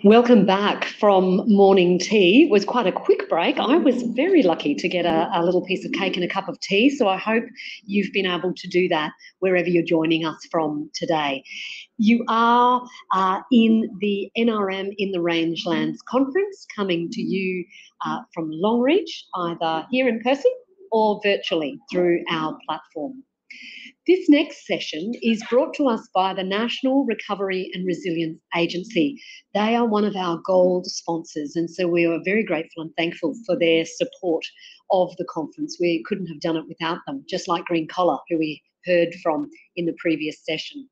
Welcome back from morning tea. It was quite a quick break. I was very lucky to get a little piece of cake and a cup of tea, so I hope you've been able to do that wherever you're joining us from today. You are in the NRM in the Rangelands conference, coming to you from Longreach, either here in person or virtually through our platform. This next session is brought to us by the National Recovery and Resilience Agency. They are one of our gold sponsors, and so we are very grateful and thankful for their support of the conference. We couldn't have done it without them, just like Green Collar, who we heard from in the previous session.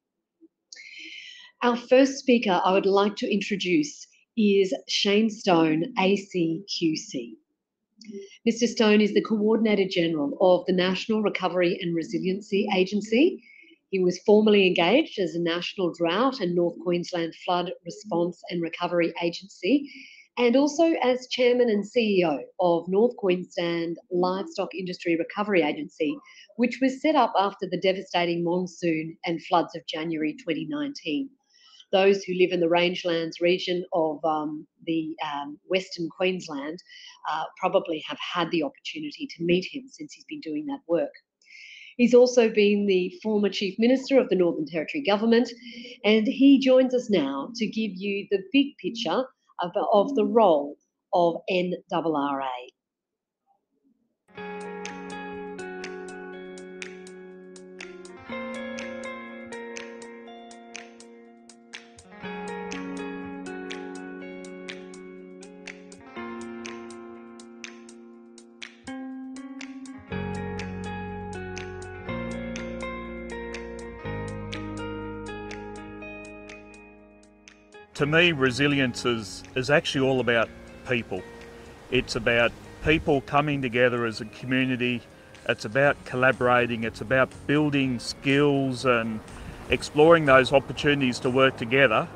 Our first speaker I would like to introduce is Shane Stone, ACQC. Mr. Stone is the Coordinator General of the National Recovery and Resiliency Agency. He was formally engaged as a National Drought and North Queensland Flood Response and Recovery Agency, and also as Chairman and CEO of North Queensland Livestock Industry Recovery Agency, which was set up after the devastating monsoon and floods of January 2019. Those who live in the rangelands region of the Western Queensland probably have had the opportunity to meet him since he's been doing that work. He's also been the former Chief Minister of the Northern Territory Government, and he joins us now to give you the big picture of the role of NRRA. To me, resilience is actually all about people. It's about people coming together as a community. It's about collaborating. It's about building skills and exploring those opportunities to work together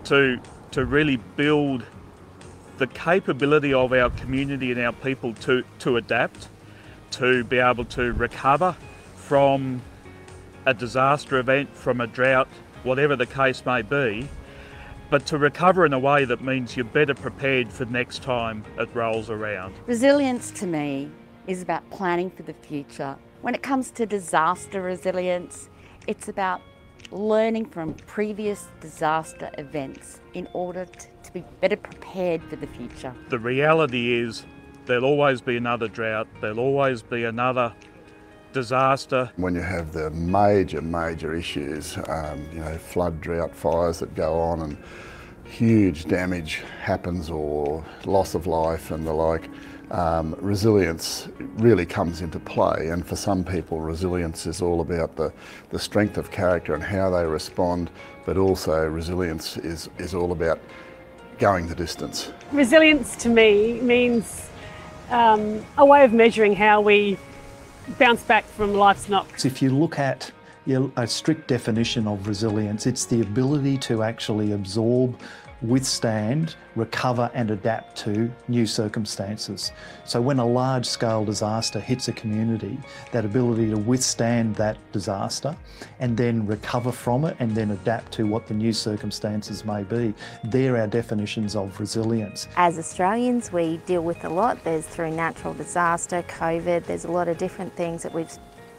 to really build the capability of our community and our people to adapt, to be able to recover from a disaster event, from a drought, whatever the case may be, but to recover in a way that means you're better prepared for next time it rolls around. Resilience to me is about planning for the future. When it comes to disaster resilience, it's about learning from previous disaster events in order to be better prepared for the future. The reality is there'll always be another drought, there'll always be another disaster. When you have the major issues, flood, drought, fires that go on and huge damage happens or loss of life and the like, resilience really comes into play. And for some people, resilience is all about the strength of character and how they respond, but also resilience is all about going the distance. Resilience to me means a way of measuring how we bounce back from life's knocks. If you look at a strict definition of resilience, it's the ability to actually absorb, withstand, recover and adapt to new circumstances. So when a large-scale disaster hits a community, that ability to withstand that disaster and then recover from it and then adapt to what the new circumstances may be, they're our definitions of resilience. As Australians, we deal with a lot. There's through natural disaster, COVID, there's a lot of different things that we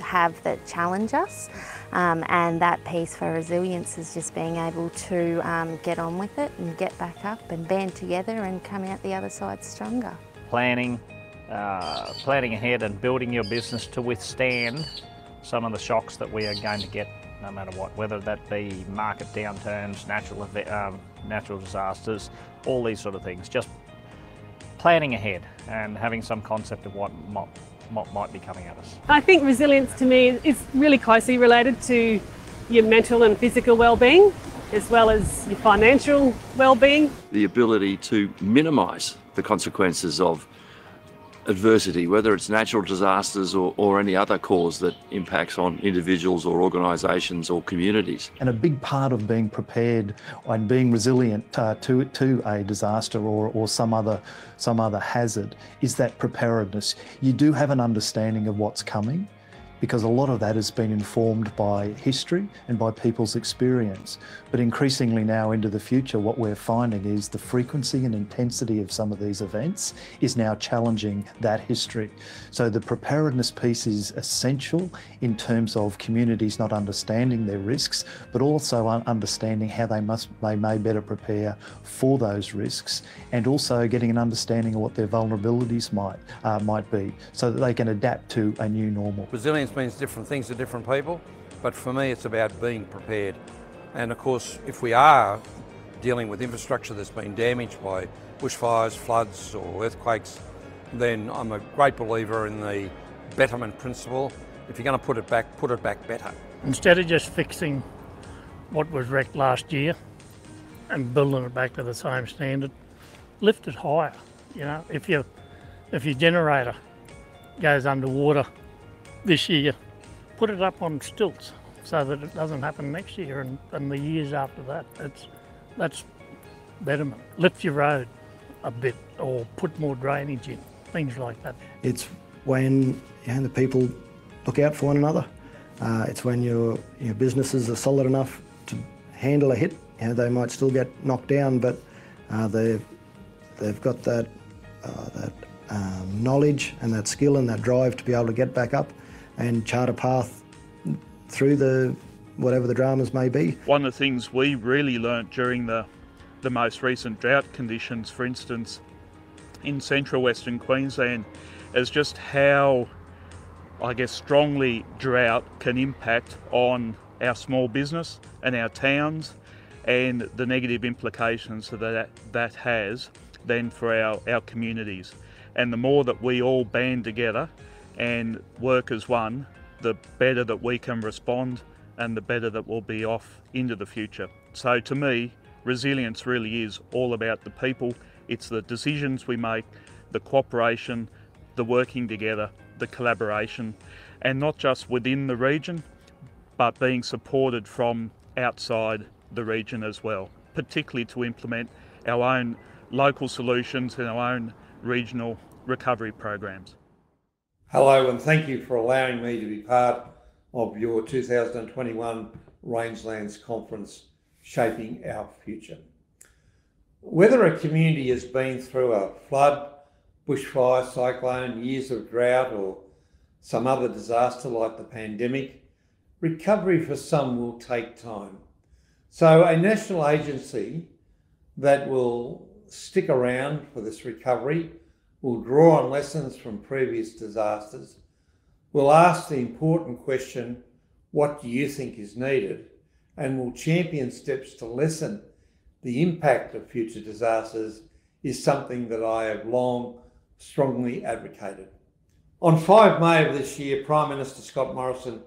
have that challenge us. And that piece for resilience is just being able to get on with it and get back up and band together and come out the other side stronger. Planning ahead and building your business to withstand some of the shocks that we are going to get no matter what, whether that be market downturns, natural disasters, all these sort of things. Just planning ahead and having some concept of what might be coming at us. I think resilience to me is really closely related to your mental and physical well-being, as well as your financial well-being. The ability to minimise the consequences of adversity, whether it's natural disasters or any other cause that impacts on individuals or organisations or communities. And a big part of being prepared and being resilient to a disaster or some other hazard is that preparedness. You do have an understanding of what's coming, because a lot of that has been informed by history and by people's experience. But increasingly now into the future, what we're finding is the frequency and intensity of some of these events is now challenging that history. So the preparedness piece is essential in terms of communities not understanding their risks, but also understanding how they may better prepare for those risks, and also getting an understanding of what their vulnerabilities might be, so that they can adapt to a new normal. Resilience means different things to different people, but for me it's about being prepared. And of course, if we are dealing with infrastructure that's been damaged by bushfires, floods or earthquakes, then I'm a great believer in the betterment principle. If you're going to put it back better. Instead of just fixing what was wrecked last year and building it back to the same standard, lift it higher. You know, if your generator goes underwater this year, put it up on stilts so that it doesn't happen next year and the years after that. That's betterment. Lift your road a bit or put more drainage in, things like that. It's when the people look out for one another. It's when your businesses are solid enough to handle a hit. They might still get knocked down, but they've got that knowledge and that skill and that drive to be able to get back up and chart a path through whatever the dramas may be. One of the things we really learnt during the most recent drought conditions, for instance, in central Western Queensland, is just how, I guess, strongly drought can impact on our small business and our towns, and the negative implications that has then for our communities. And the more that we all band together and work as one, the better that we can respond and the better that we'll be off into the future. So to me, resilience really is all about the people. It's the decisions we make, the cooperation, the working together, the collaboration, and not just within the region, but being supported from outside the region as well, particularly to implement our own local solutions and our own regional recovery programs. Hello, and thank you for allowing me to be part of your 2021 Rangelands Conference, Shaping Our Future. Whether a community has been through a flood, bushfire, cyclone, years of drought or some other disaster like the pandemic, recovery for some will take time. So a national agency that will stick around for this recovery will draw on lessons from previous disasters, will ask the important question, what do you think is needed? And will champion steps to lessen the impact of future disasters is something that I have long strongly advocated. On 5 May of this year, Prime Minister Scott Morrison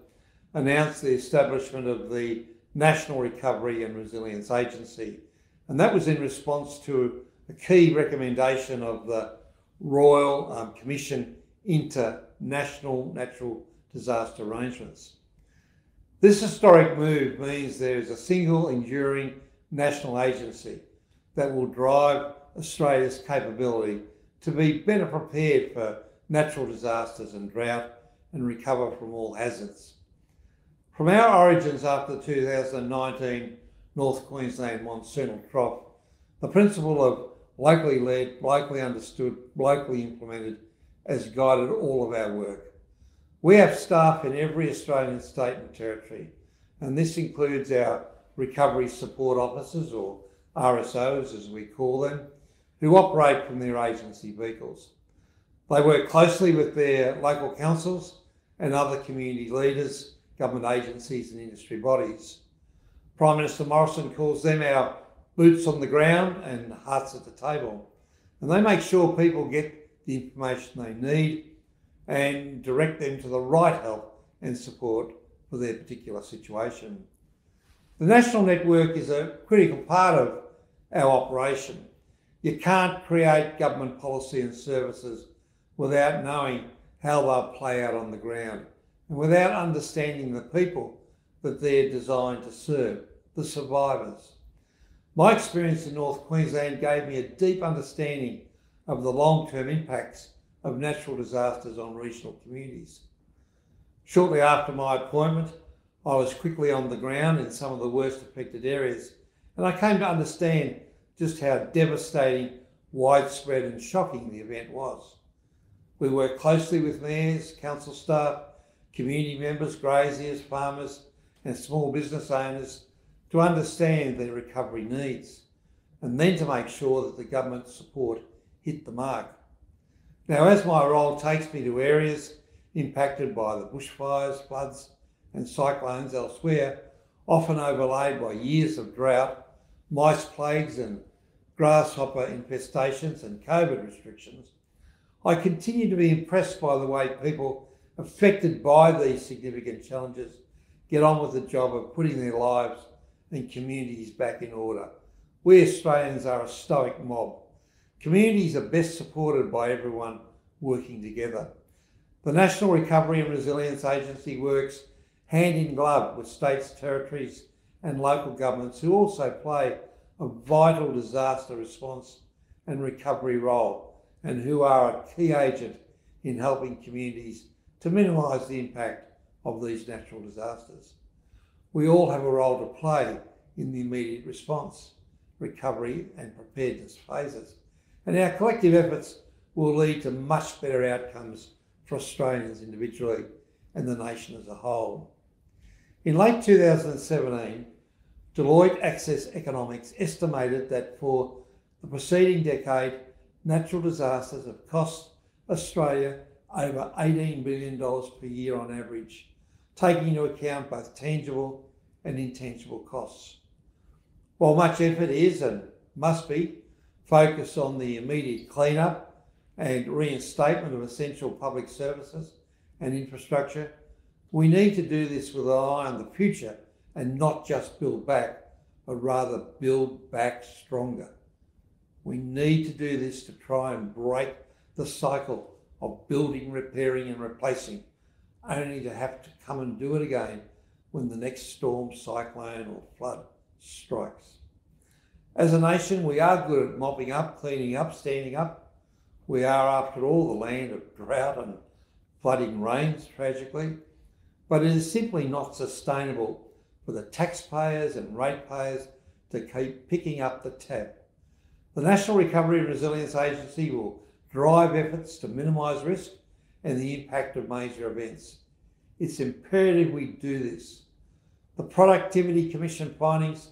announced the establishment of the National Recovery and Resilience Agency, and that was in response to a key recommendation of the Royal Commission into National Natural Disaster Arrangements. This historic move means there is a single enduring national agency that will drive Australia's capability to be better prepared for natural disasters and drought and recover from all hazards. From our origins after the 2019 North Queensland monsoonal trough, the principle of locally led, locally understood, locally implemented has guided all of our work. We have staff in every Australian state and territory, and this includes our recovery support officers, or RSOs as we call them, who operate from their agency vehicles. They work closely with their local councils and other community leaders, government agencies and industry bodies. Prime Minister Morrison calls them our boots on the ground and hearts at the table. And they make sure people get the information they need and direct them to the right help and support for their particular situation. The national network is a critical part of our operation. You can't create government policy and services without knowing how they'll play out on the ground and without understanding the people that they're designed to serve, the survivors. My experience in North Queensland gave me a deep understanding of the long-term impacts of natural disasters on regional communities. Shortly after my appointment, I was quickly on the ground in some of the worst affected areas, and I came to understand just how devastating, widespread and shocking the event was. We worked closely with mayors, council staff, community members, graziers, farmers and small business owners to understand their recovery needs, and then to make sure that the government support hit the mark. Now, as my role takes me to areas impacted by the bushfires, floods and cyclones elsewhere, often overlaid by years of drought, mice plagues and grasshopper infestations and COVID restrictions, I continue to be impressed by the way people affected by these significant challenges get on with the job of putting their lives and communities back in order. We Australians are a stoic mob. Communities are best supported by everyone working together. The National Recovery and Resilience Agency works hand in glove with states, territories and local governments who also play a vital disaster response and recovery role and who are a key agent in helping communities to minimise the impact of these natural disasters. We all have a role to play in the immediate response, recovery and preparedness phases, and our collective efforts will lead to much better outcomes for Australians individually and the nation as a whole. In late 2017, Deloitte Access Economics estimated that for the preceding decade, natural disasters have cost Australia over $18 billion per year on average, taking into account both tangible and intangible costs. While much effort is and must be focused on the immediate clean-up and reinstatement of essential public services and infrastructure, we need to do this with an eye on the future and not just build back, but rather build back stronger. We need to do this to try and break the cycle of building, repairing and replacing, only to have to come and do it again when the next storm, cyclone or flood strikes. As a nation, we are good at mopping up, cleaning up, standing up. We are, after all, the land of drought and flooding rains, tragically, but it is simply not sustainable for the taxpayers and ratepayers to keep picking up the tab. The National Recovery and Resilience Agency will drive efforts to minimise risk and the impact of major events. It's imperative we do this. The Productivity Commission findings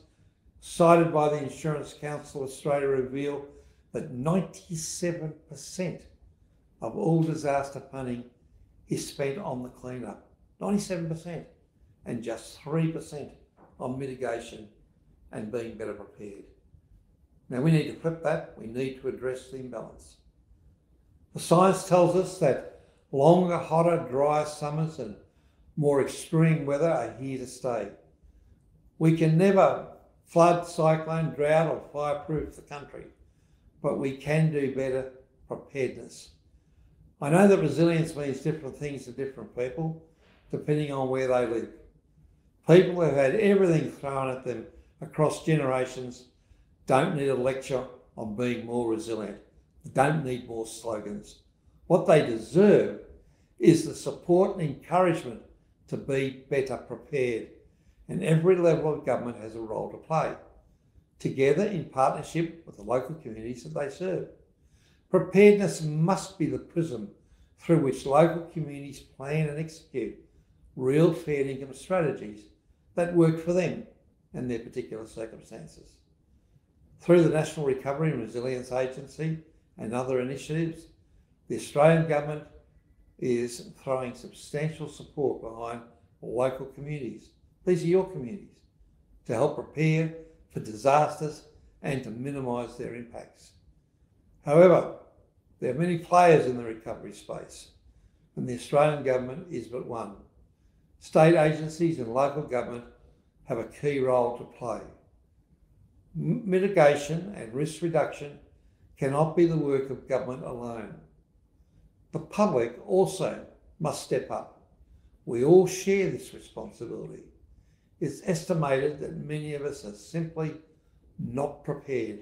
cited by the Insurance Council Australia reveal that 97% of all disaster funding is spent on the clean-up. 97%, and just 3% on mitigation and being better prepared. Now we need to flip that. We need to address the imbalance. The science tells us that longer, hotter, drier summers and more extreme weather are here to stay. We can never flood, cyclone, drought or fireproof the country, but we can do better preparedness. I know that resilience means different things to different people, depending on where they live. People who have had everything thrown at them across generations don't need a lecture on being more resilient. They don't need more slogans. What they deserve is the support and encouragement to be better prepared. And every level of government has a role to play, together in partnership with the local communities that they serve. Preparedness must be the prism through which local communities plan and execute real fair income strategies that work for them and their particular circumstances. Through the National Recovery and Resilience Agency and other initiatives, the Australian Government is throwing substantial support behind local communities. These are your communities, to help prepare for disasters and to minimise their impacts. However, there are many players in the recovery space, and the Australian Government is but one. State agencies and local government have a key role to play. Mitigation and risk reduction cannot be the work of government alone. The public also must step up. We all share this responsibility. It's estimated that many of us are simply not prepared.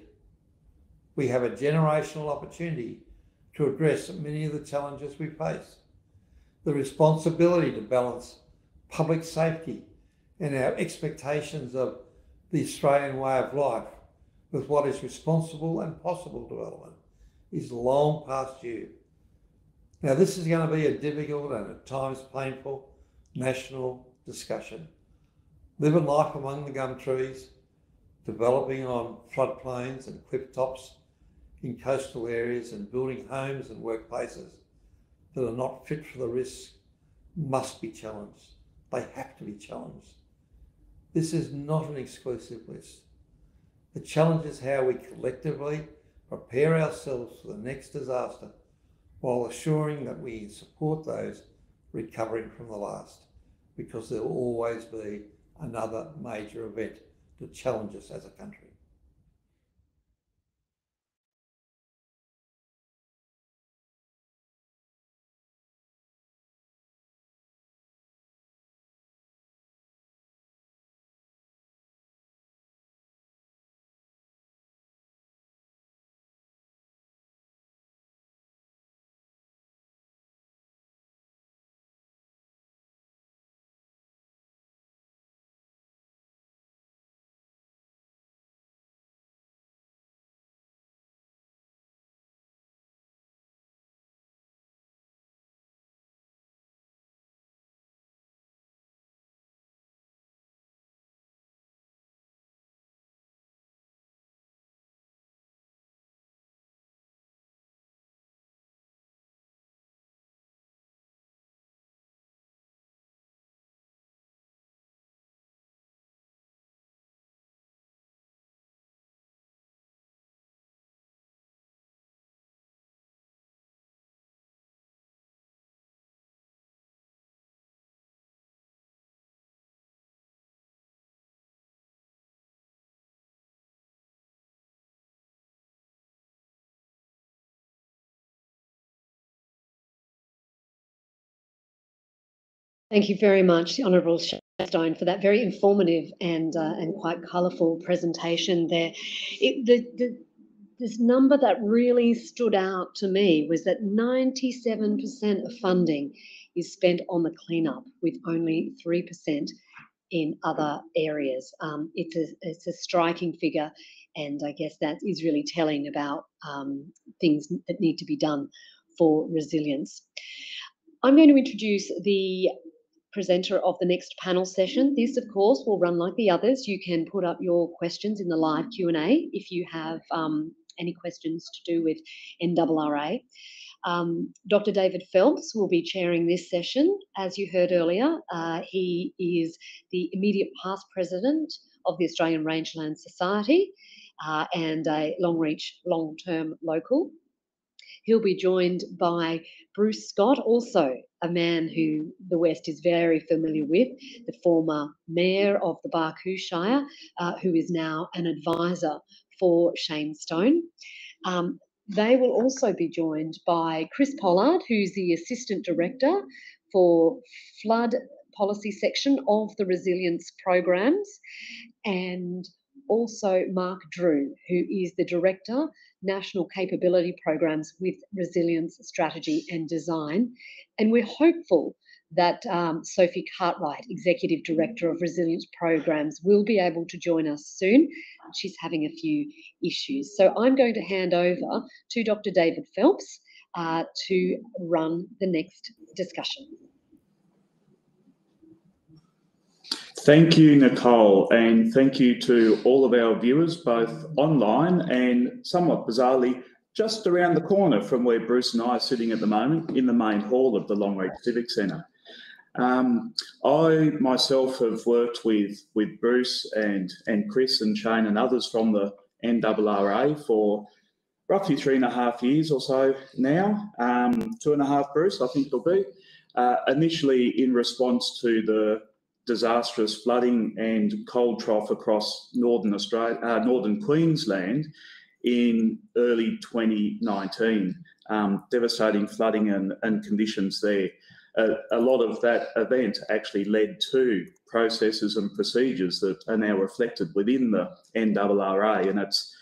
We have a generational opportunity to address many of the challenges we face. the responsibility to balance public safety and our expectations of the Australian way of life with what is responsible and possible development is long past due. Now, this is going to be a difficult and at times painful national discussion. Living life among the gum trees, developing on floodplains and cliff tops in coastal areas, and building homes and workplaces that are not fit for the risks must be challenged. They have to be challenged. This is not an exclusive list. The challenge is how we collectively prepare ourselves for the next disaster while assuring that we support those recovering from the last, because there will always be another major event to challenge us as a country. Thank you very much, Honourable Stone, for that very informative and quite colourful presentation there. This number that really stood out to me was that 97% of funding is spent on the cleanup, with only 3% in other areas. It's a striking figure, and I guess that is really telling about things that need to be done for resilience. I'm going to introduce the presenter of the next panel session. This, of course, will run like the others. You can put up your questions in the live Q&A if you have any questions to do with NRRA. Dr. David Phelps will be chairing this session. As you heard earlier, he is the immediate past president of the Australian Rangeland Society and a Longreach long-term local. He'll be joined by Bruce Scott, also a man who the West is very familiar with, the former mayor of the Barcoo Shire, who is now an advisor for Shane Stone. They will also be joined by Chris Pollard, who's the Assistant Director for Flood Policy Section of the Resilience Programs, and also Mark Drew, who is the Director, National Capability Programs with Resilience Strategy and Design. And we're hopeful that Sophie Cartwright, Executive Director of Resilience Programs, will be able to join us soon. She's having a few issues. So I'm going to hand over to Dr. David Phelps to run the next discussion. Thank you, Nicole, and thank you to all of our viewers, both online and somewhat bizarrely, just around the corner from where Bruce and I are sitting at the moment in the main hall of the Longreach Civic Centre. I myself have worked with Bruce and Chris and Shane and others from the NRRA for roughly 3.5 years or so now, 2.5, Bruce, I think it'll be, initially in response to the disastrous flooding and cold trough across northern Australia, northern Queensland in early 2019. Devastating flooding and conditions there. A lot of that event actually led to processes and procedures that are now reflected within the NRRA, and it's,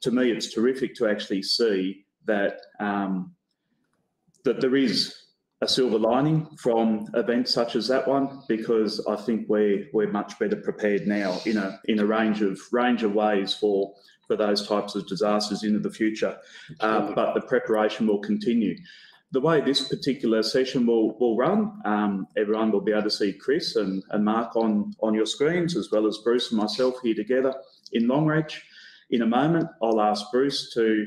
to me, it's terrific to actually see that that there is a silver lining from events such as that one, because I think we're much better prepared now in a range of ways for those types of disasters into the future. But the preparation will continue. The way this particular session will run, everyone will be able to see Chris and Mark on your screens, as well as Bruce and myself here together in Longreach. In a moment, I'll ask Bruce to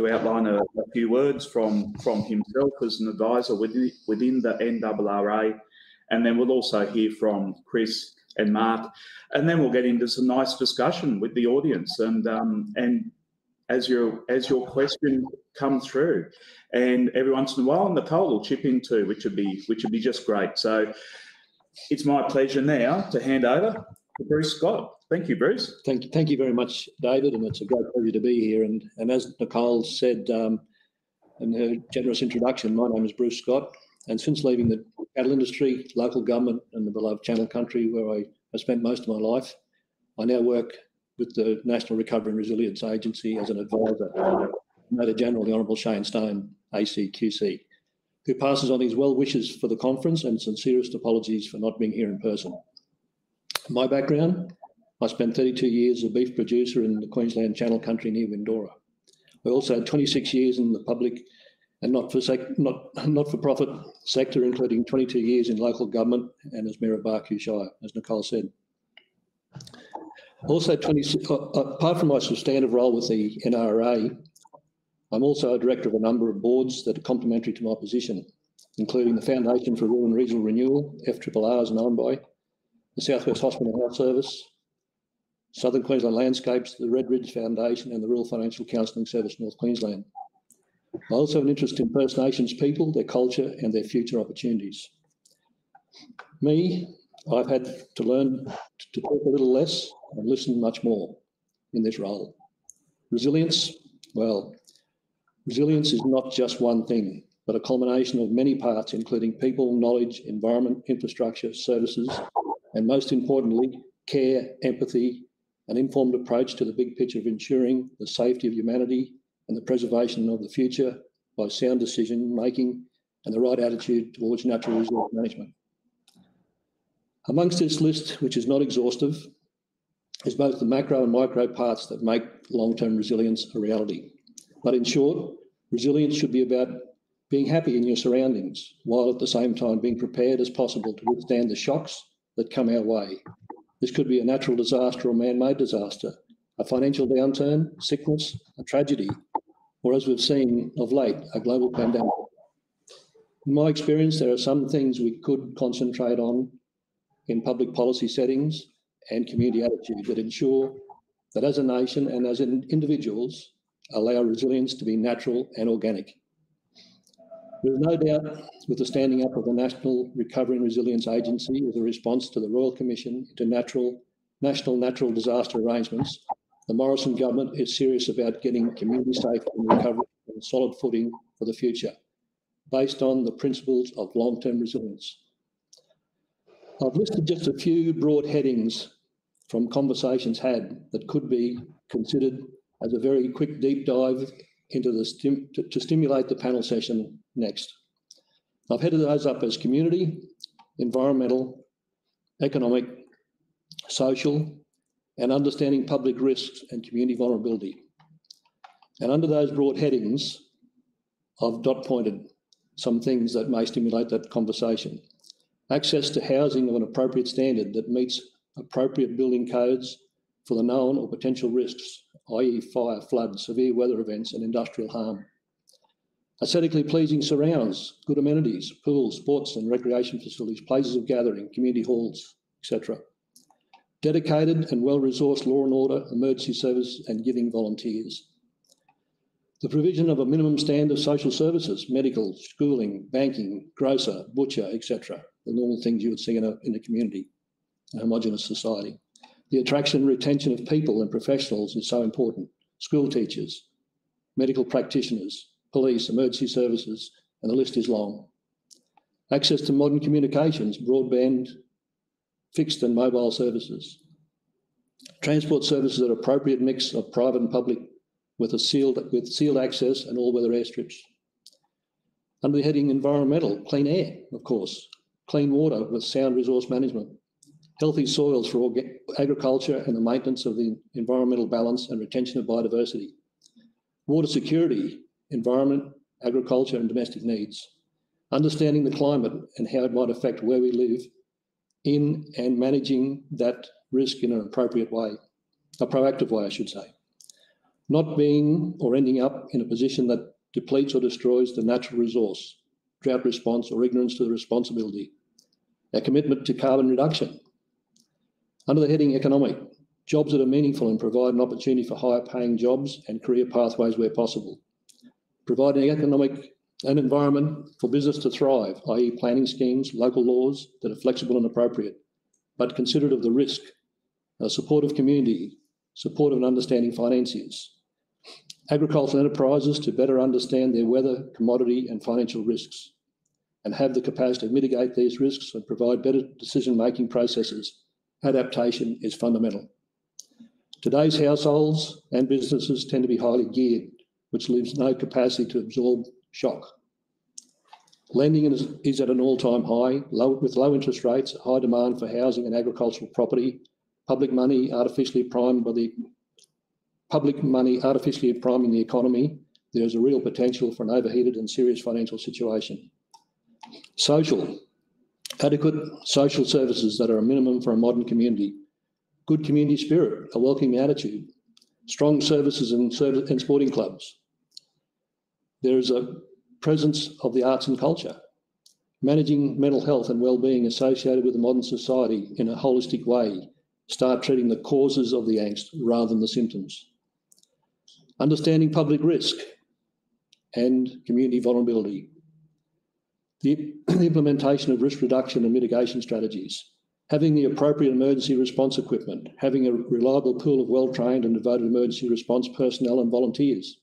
outline a few words from himself as an advisor within the NRRA, and then we'll also hear from Chris and Mark, and then we'll get into some nice discussion with the audience, and as your question comes through, and every once in a while Nicole will chip in too, which would be just great. So it's my pleasure now to hand over to Bruce Scott. Thank you, Bruce. Thank you very much, David, and it's a great pleasure to be here. And as Nicole said in her generous introduction, my name is Bruce Scott, and since leaving the cattle industry, local government and the beloved Channel Country, where I spent most of my life, I now work with the National Recovery and Resilience Agency as an advisor. Major General, the Honourable Shane Stone, ACQC, who passes on his well wishes for the conference and sincerest apologies for not being here in person. My background: I spent 32 years as a beef producer in the Queensland Channel Country near Windora. I also had 26 years in the public and not-for-profit sector, including 22 years in local government and as Mayor of Barcoo Shire, as Nicole said. Also, apart from my substantive role with the NRA, I'm also a director of a number of boards that are complementary to my position, including the Foundation for Rural and Regional Renewal, FRRR is known by, the South West Hospital Health Service, Southern Queensland Landscapes, the Red Ridge Foundation, and the Rural Financial Counselling Service North Queensland. I also have an interest in First Nations people, their culture, and their future opportunities. I've had to learn to talk a little less and listen much more in this role. Resilience, well, resilience is not just one thing, but a culmination of many parts, including people, knowledge, environment, infrastructure, services, and most importantly, care, empathy, an informed approach to the big picture of ensuring the safety of humanity and the preservation of the future by sound decision making and the right attitude towards natural resource management. Amongst this list, which is not exhaustive, is both the macro and micro parts that make long-term resilience a reality. But in short, resilience should be about being happy in your surroundings, while at the same time being prepared as possible to withstand the shocks that come our way. This could be a natural disaster or man-made disaster, a financial downturn, sickness, a tragedy, or as we've seen of late, a global pandemic. In my experience, there are some things we could concentrate on in public policy settings and community attitude that ensure that as a nation and as individuals allow resilience to be natural and organic. There is no doubt with the standing up of the National Recovery and Resilience Agency as a response to the Royal Commission into National Natural Disaster Arrangements, the Morrison government is serious about getting community safety and recovery on a solid footing for the future, based on the principles of long-term resilience. I've listed just a few broad headings from conversations had that could be considered as a very quick deep dive into to stimulate the panel session next. I've headed those up as community, environmental, economic, social, and understanding public risks and community vulnerability. And under those broad headings, I've dot pointed some things that may stimulate that conversation. Access to housing of an appropriate standard that meets appropriate building codes for the known or potential risks, i.e. fire, flood, severe weather events and industrial harm. Aesthetically pleasing surrounds, good amenities, pools, sports and recreation facilities, places of gathering, community halls, etc. Dedicated and well-resourced law and order, emergency service and giving volunteers. The provision of a minimum standard of social services, medical, schooling, banking, grocer, butcher, etc. The normal things you would see in a community, a homogenous society. The attraction and retention of people and professionals is so important. School teachers, medical practitioners, police, emergency services, and the list is long. Access to modern communications, broadband, fixed and mobile services. Transport services at an appropriate mix of private and public with sealed access and all-weather airstrips. Under the heading environmental, clean air, of course, clean water with sound resource management, healthy soils for agriculture and the maintenance of the environmental balance and retention of biodiversity, water security, environment, agriculture and domestic needs, understanding the climate and how it might affect where we live in and managing that risk in an appropriate way, a proactive way, I should say. Not being or ending up in a position that depletes or destroys the natural resource, drought response or ignorance to the responsibility. A commitment to carbon reduction. Under the heading economic, jobs that are meaningful and provide an opportunity for higher paying jobs and career pathways where possible. Providing economic an environment for business to thrive, i.e. planning schemes, local laws that are flexible and appropriate, but considerate of the risk, a supportive community, supportive and understanding financiers. Agricultural enterprises to better understand their weather, commodity and financial risks and have the capacity to mitigate these risks and provide better decision-making processes. Adaptation is fundamental. Today's households and businesses tend to be highly geared, which leaves no capacity to absorb shock. Lending is at an all-time high, with low interest rates, high demand for housing and agricultural property, public money artificially priming the economy. There is a real potential for an overheated and serious financial situation. Social, adequate social services that are a minimum for a modern community. Good community spirit, a welcoming attitude. Strong services and sporting clubs. There is a presence of the arts and culture. Managing mental health and well-being associated with a modern society in a holistic way. Start treating the causes of the angst rather than the symptoms. Understanding public risk and community vulnerability. The implementation of risk reduction and mitigation strategies. Having the appropriate emergency response equipment. Having a reliable pool of well-trained and devoted emergency response personnel and volunteers.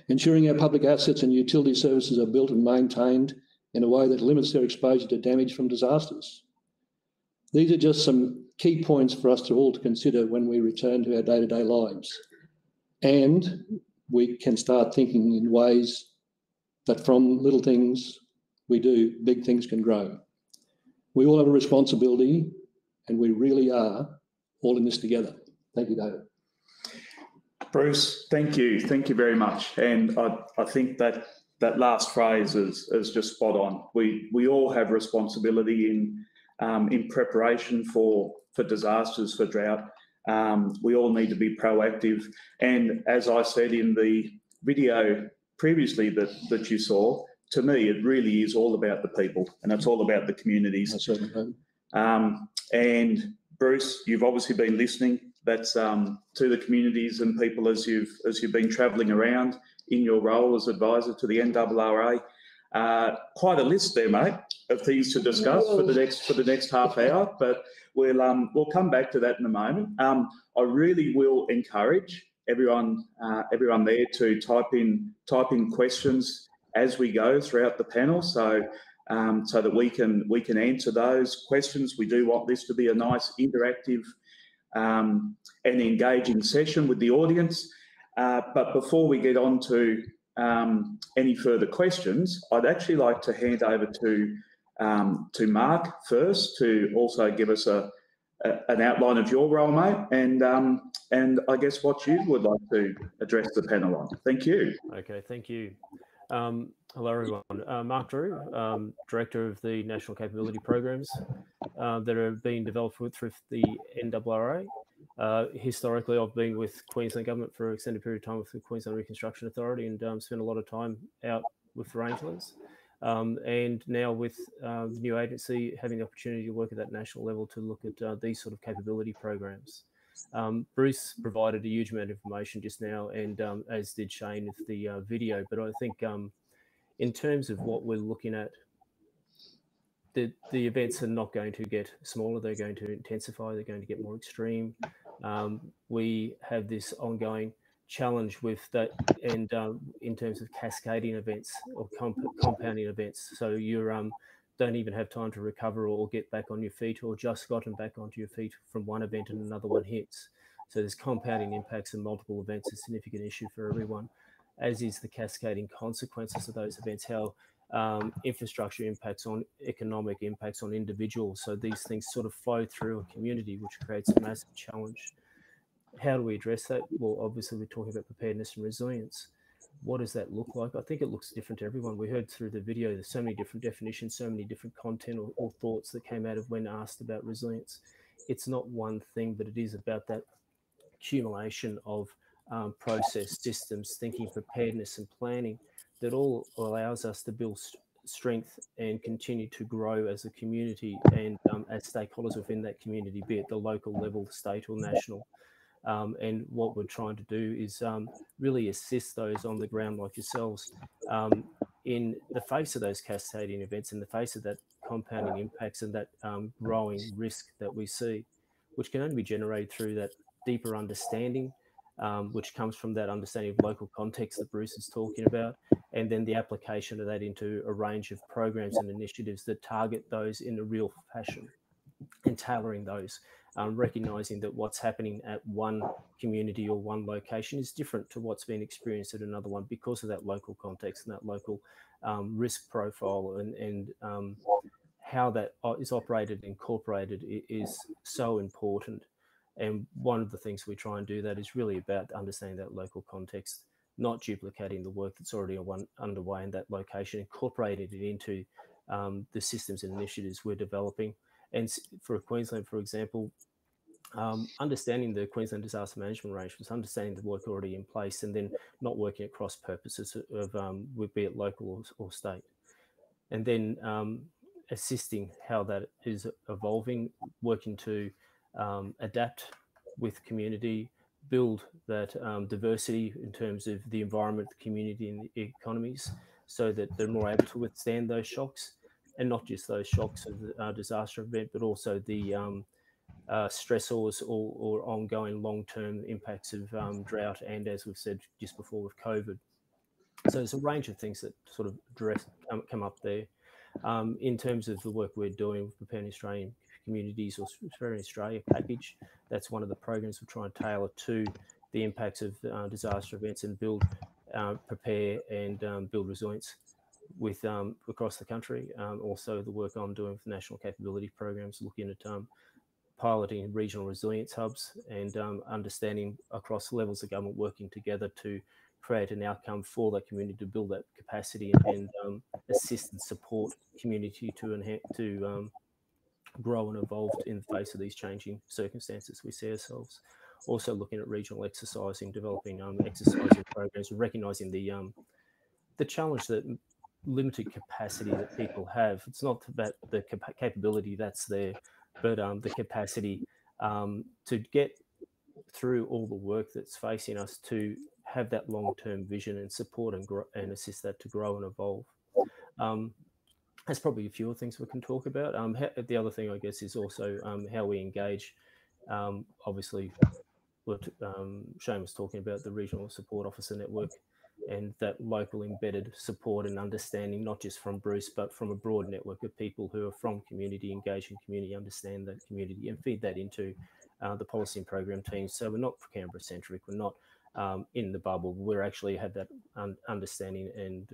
Ensuring our public assets and utility services are built and maintained in a way that limits their exposure to damage from disasters. These are just some key points for us to all to consider when we return to our day-to-day lives. And we can start thinking in ways that from little things we do, big things can grow. We all have a responsibility and we really are all in this together. Thank you, David. Bruce, thank you. Thank you very much. And I think that last phrase is just spot on. We all have responsibility in preparation for disasters, for drought. We all need to be proactive. And as I said in the video previously that you saw, to me, it really is all about the people and it's all about the communities. And Bruce, you've obviously been listening. That's to the communities and people as you've been travelling around in your role as advisor to the NRRA. Quite a list there, mate, of things to discuss for the next half hour, but we'll come back to that in a moment. I really will encourage everyone there to type in questions as we go throughout the panel, so that we can answer those questions. We do want this to be a nice interactive and engaging session with the audience. But before we get on to any further questions, I'd actually like to hand over to Mark first to also give us an outline of your role, mate, and I guess what you would like to address the panel on. Thank you. Okay, thank you. Hello, everyone. Mark Drew, Director of the National Capability Programs that are being developed through the NRRA. Historically, I've been with Queensland Government for an extended period of time with the Queensland Reconstruction Authority and spent a lot of time out with the rangelands. And now with the new agency, having the opportunity to work at that national level to look at these sort of capability programs. Bruce provided a huge amount of information just now, and as did Shane with the video. But I think in terms of what we're looking at, the events are not going to get smaller. They're going to intensify. They're going to get more extreme. We have this ongoing challenge with that, and in terms of cascading events or compounding events. So you don't even have time to recover or get back on your feet, or just gotten back onto your feet from one event and another one hits. So there's compounding impacts, and multiple events is a significant issue for everyone. as is the cascading consequences of those events, how infrastructure impacts on economic impacts on individuals. So these things sort of flow through a community, which creates a massive challenge. How do we address that? Well, obviously we're talking about preparedness and resilience. What does that look like? I think it looks different to everyone. We heard through the video, there's so many different definitions, so many different content or thoughts that came out of when asked about resilience. It's not one thing, but it is about that accumulation of process, systems, thinking, preparedness and planning that all allows us to build strength and continue to grow as a community and as stakeholders within that community, be it the local level, state or national. And what we're trying to do is really assist those on the ground like yourselves in the face of those cascading events, in the face of that compounding impacts and that growing risk that we see, which can only be generated through that deeper understanding, which comes from that understanding of local context that Bruce is talking about, and then the application of that into a range of programs and initiatives that target those in a real fashion and tailoring those, recognising that what's happening at one community or one location is different to what's been experienced at another one because of that local context and that local risk profile and how that is operated and incorporated is so important. And one of the things we try and do that is really about understanding that local context, not duplicating the work that's already underway in that location, incorporating it into the systems and initiatives we're developing. And for Queensland, for example, understanding the Queensland Disaster Management Arrangements, understanding the work already in place, and then not working at cross purposes of be it local or state. And then assisting how that is evolving, working to adapt with community, build that diversity in terms of the environment, the community and the economies, so that they're more able to withstand those shocks, and not just those shocks of the disaster event, but also the stressors or ongoing long-term impacts of drought, and as we've said just before with COVID. So there's a range of things that sort of come up there. In terms of the work we're doing with Preparing Australian Communities or Preparing Australia package, that's one of the programs we're trying to tailor to the impacts of disaster events and build, prepare and build resilience with across the country. Also the work I'm doing with national capability programs, looking at piloting regional resilience hubs and understanding across levels of government working together to create an outcome for that community to build that capacity and assist and support community to grow and evolve in the face of these changing circumstances we see ourselves. Also looking at regional exercising, developing exercising programs, and recognising the challenge that limited capacity that people have. It's not about the capability that's there, but the capacity to get through all the work that's facing us to have that long-term vision and support and grow, and assist that to grow and evolve. There's probably a few things we can talk about. The other thing, I guess, is also how we engage. Obviously, what Shane was talking about, the Regional Support Officer Network, and that local embedded support and understanding, not just from Bruce, but from a broad network of people who are from community, engage in community, understand that community, and feed that into the policy and program teams. So we're not Canberra-centric, we're not in the bubble, we're actually have that understanding and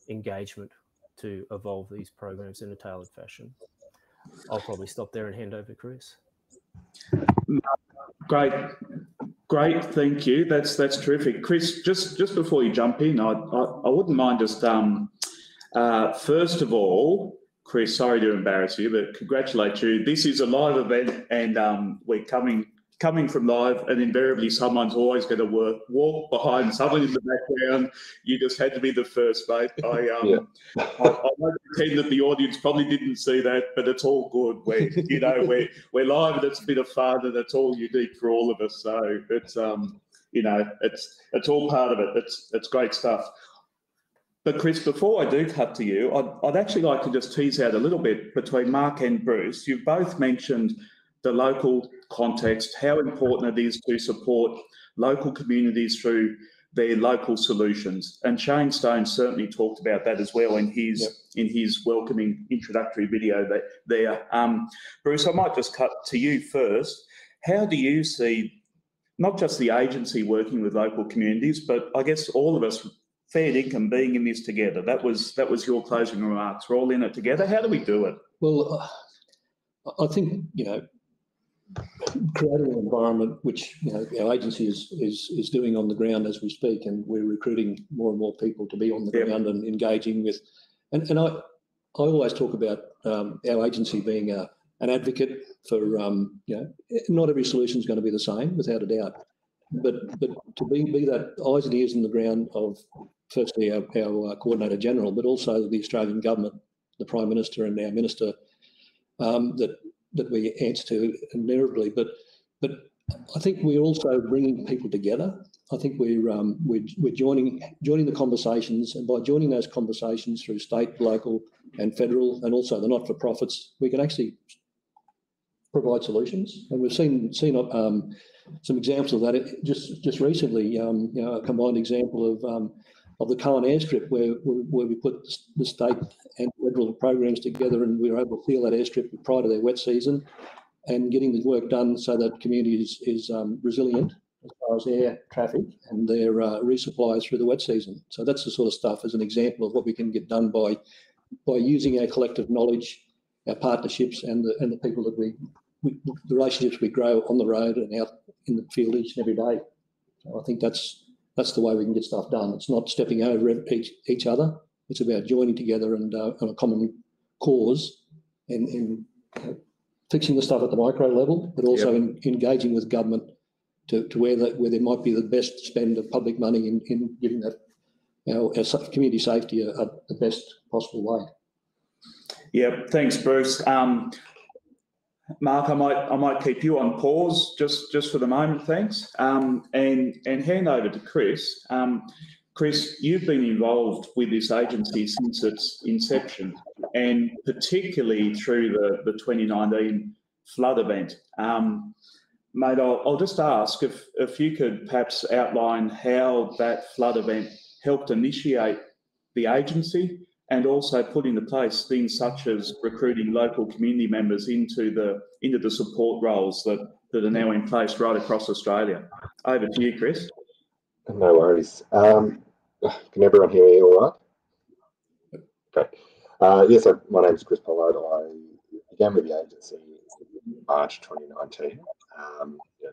engagement to evolve these programs in a tailored fashion. I'll probably stop there and hand over to Chris. Great, thank you. That's terrific, Chris. Just before you jump in, I wouldn't mind just first of all, Chris, sorry to embarrass you, but congratulate you. This is a live event, and we're coming from live, and invariably someone's always going to walk behind someone in the background. You just had to be the first, mate. I won't pretend that the audience probably didn't see that, but it's all good. We're live, and it's a bit of fun, and it's all unique for all of us. So it's it's all part of it. It's great stuff. But Chris, before I do cut to you, I'd actually like to just tease out a little bit between Mark and Bruce. You've both mentioned the local context, how important it is to support local communities through their local solutions. And Shane Stone certainly talked about that as well in his welcoming introductory video there. Bruce, I might just cut to you first. How do you see not just the agency working with local communities, but I guess all of us, fair income, being in this together. That was your closing remarks. We're all in it together. How do we do it? Well, I think, creating an environment which our agency is doing on the ground as we speak, and we're recruiting more and more people to be on the ground and engaging with. And I always talk about our agency being an advocate for not every solution is going to be the same, without a doubt, but to be that eyes and ears in the ground of firstly our Coordinator General, but also the Australian Government, the Prime Minister and our Minister, that we answer to invariably. But I think we're also bringing people together. I think we're joining the conversations, and by joining those conversations through state, local, and federal, and also the not-for-profits, we can actually provide solutions. And we've seen some examples of that just recently. A combined example of the Cohen airstrip, where we put the state and federal programs together, and we were able to seal that airstrip prior to their wet season, and getting the work done so that community is resilient as far as air traffic and their resupply through the wet season. So that's the sort of stuff as an example of what we can get done by using our collective knowledge, our partnerships, and the people that the relationships we grow on the road and out in the field each and every day. So I think that's the way we can get stuff done. It's not stepping over each other. It's about joining together and on a common cause and fixing the stuff at the micro level, but also engaging with government to where there might be the best spend of public money in giving that our community safety the best possible way. Yeah, thanks, Bruce. Mark, I might keep you on pause just for the moment, thanks, and hand over to Chris. Chris, you've been involved with this agency since its inception, and particularly through the 2019 flood event. Mate, I'll just ask if you could perhaps outline how that flood event helped initiate the agency, and also put into place things such as recruiting local community members into the support roles that are now in place right across Australia. Over to you, Chris. No worries. Can everyone hear me all right? Okay. Yes, my name is Chris Pollard. I began with the agency in March 2019,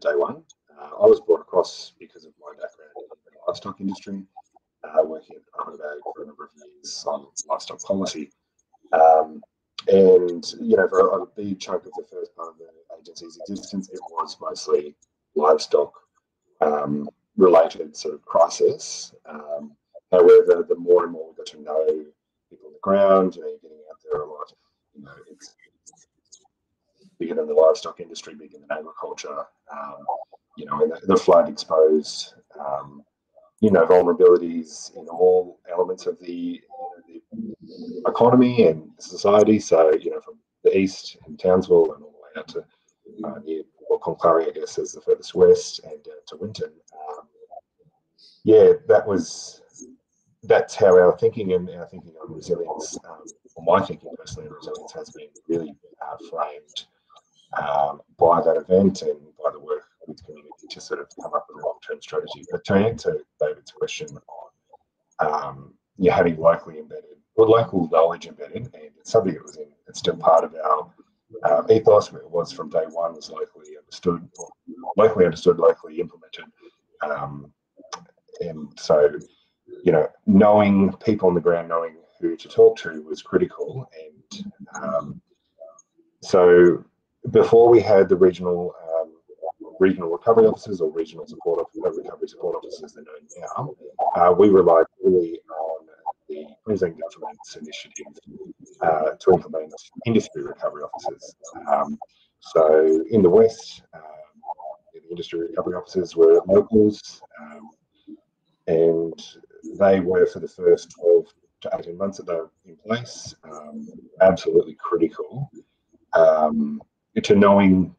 day one. I was brought across because of my background in the livestock industry, working at the Department of Ag for a number of years on livestock policy. And, for a big chunk of the first part of the agency's existence, it was mostly livestock related sort of crisis. However, the more and more we got to know people on the ground, you're getting out there a lot, it's bigger than the livestock industry, bigger than agriculture, and the flood exposed vulnerabilities in all elements of the economy and society. So, from the east in Townsville and all the way out to near Cloncurry, I guess, as the furthest west, and to Winton. That's how our thinking and our thinking on resilience, or my thinking personally on resilience, has been really framed by that event and by the work with the community to sort of come up with a long-term strategy. But to answer David's question on having locally embedded or local knowledge embedded, and it's something that it's still part of our ethos. It was from day one, was locally understood, locally implemented, and so knowing people on the ground, knowing who to talk to was critical. And so before we had the regional recovery officers or regional recovery support officers, as they're known now, we relied really on the Queensland Government's initiative to implement industry recovery officers. So in the West, the industry recovery officers were locals, and they were, for the first 12 to 18 months that they were in place, absolutely critical to knowing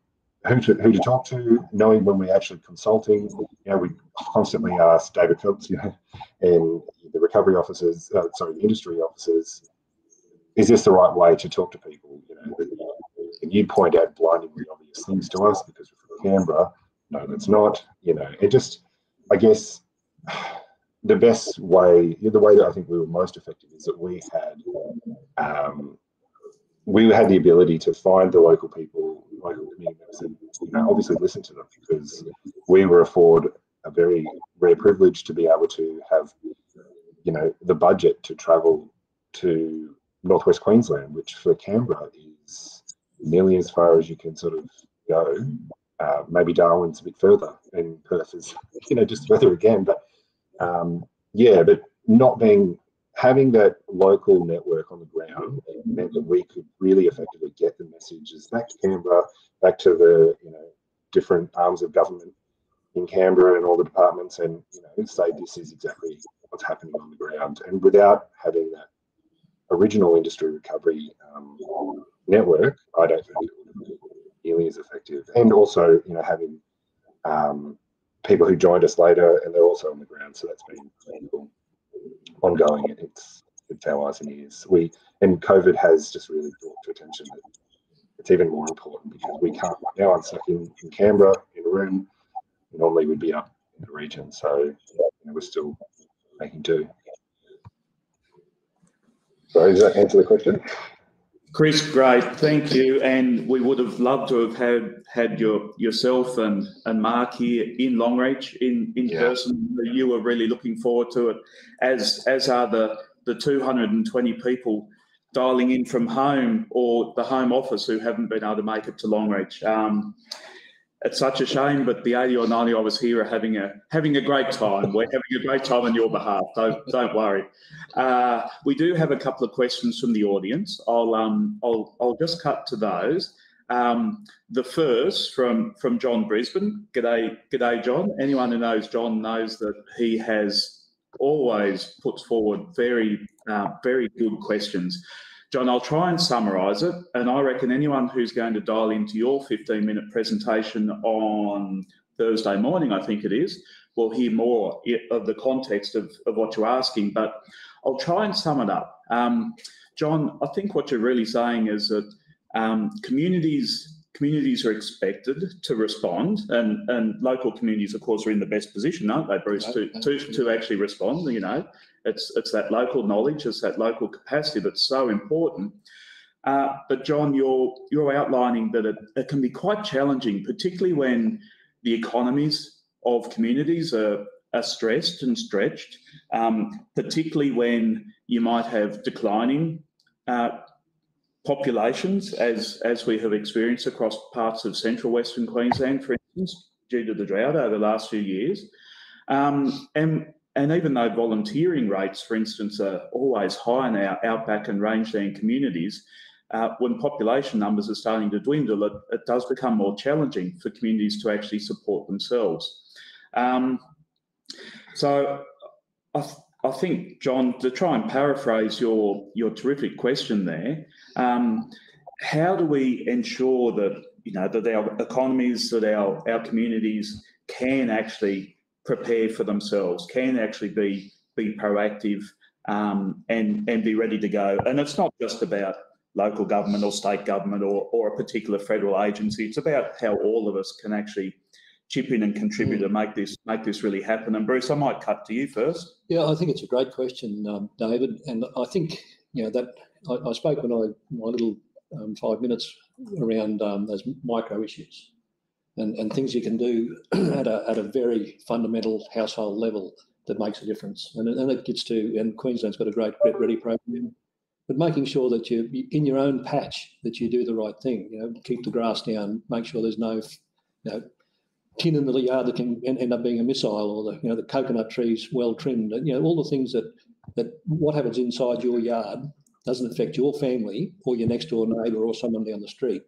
who to talk to, knowing when we're actually consulting. We constantly ask David Phelps, and the recovery officers, the industry officers, is this the right way to talk to people? And you point out blindingly obvious things to us because we're from Canberra. no, that's not. You know, it just, I guess, the best way, the way that I think we were most effective is that we had the ability to find the local people, local community members, and, you know, obviously listen to them, because we were afforded a very rare privilege to be able to have, you know, the budget to travel to northwest Queensland, which for Canberra is nearly as far as you can sort of go. Maybe Darwin's a bit further, and Perth is, you know, just further again. But yeah, but having that local network on the ground meant that we could really effectively get the messages back to Canberra, back to the, you know, different arms of government in Canberra and all the departments, and, you know, say this is exactly what's happening on the ground. And without having that original industry recovery network, I don't think it would have been nearly as effective. And also, you know, having people who joined us later, and they're also on the ground, so that's been cool. Ongoing. It's our eyes and ears. And COVID has just really brought to attention that it's even more important, because we can't right now. I'm stuck in Canberra in a room. Normally we'd be up in the region, so, you know, we're still making do. So does that answer the question? Chris, great, thank you. And we would have loved to have had yourself and Mark here in Longreach in person. You were really looking forward to it, as are the 220 people dialing in from home or the home office who haven't been able to make it to Longreach. It's such a shame, but the 80 or 90 of us here are having a great time. We're having a great time on your behalf, don't worry. We do have a couple of questions from the audience. I'll just cut to those. The first from John Brisbane. G'day, John. Anyone who knows John knows that he has always puts forward very good questions. John, I'll try and summarise it, and I reckon anyone who's going to dial into your 15-minute presentation on Thursday morning, I think it is, will hear more of the context of what you're asking, but I'll try and sum it up. John, I think what you're really saying is that communities are expected to respond, and local communities, of course, are in the best position, aren't they, Bruce, to actually respond. You know, it's that local knowledge, it's that local capacity that's so important. But John, you're outlining that it can be quite challenging, particularly when the economies of communities are stressed and stretched, particularly when you might have declining populations, as we have experienced across parts of central Western Queensland, for instance, due to the drought over the last few years. And even though volunteering rates, for instance, are always high in our outback and rangeland communities, when population numbers are starting to dwindle, it does become more challenging for communities to actually support themselves. So I think, John, to try and paraphrase your terrific question there, how do we ensure that, you know, that our economies, that our communities can actually prepare for themselves, can actually be proactive and be ready to go? And it's not just about local government or state government or a particular federal agency. It's about how all of us can actually chip in and contribute to make this really happen. And Bruce, I might cut to you first. Yeah, I think it's a great question, David. And I think, you know, that I spoke my little 5 minutes around those micro issues and things you can do at a very fundamental household level that makes a difference. And it gets to, and Queensland's got a great Get Ready program, but making sure that you, in your own patch, that you do the right thing. You know, keep the grass down, make sure there's no, you know, tin in the yard that can end up being a missile, or the coconut trees well trimmed. You know, all the things that what happens inside your yard doesn't affect your family or your next door neighbour or someone down the street.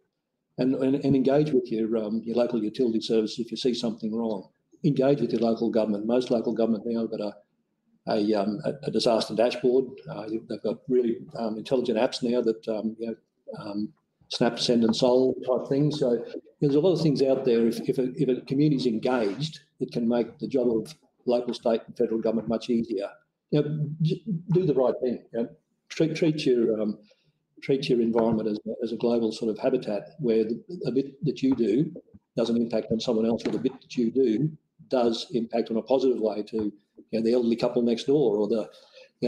And engage with your local utility service if you see something wrong. Engage with your local government. Most local government now have got a disaster dashboard. They've got really intelligent apps now that Snap, Send and Solve type things. So there's a lot of things out there. If a community's engaged, it can make the job of local, state and federal government much easier. You know, do the right thing. You know, treat your environment as a global sort of habitat, where a bit that you do doesn't impact on someone else, or the bit that you do does impact on a positive way to the elderly couple next door, or the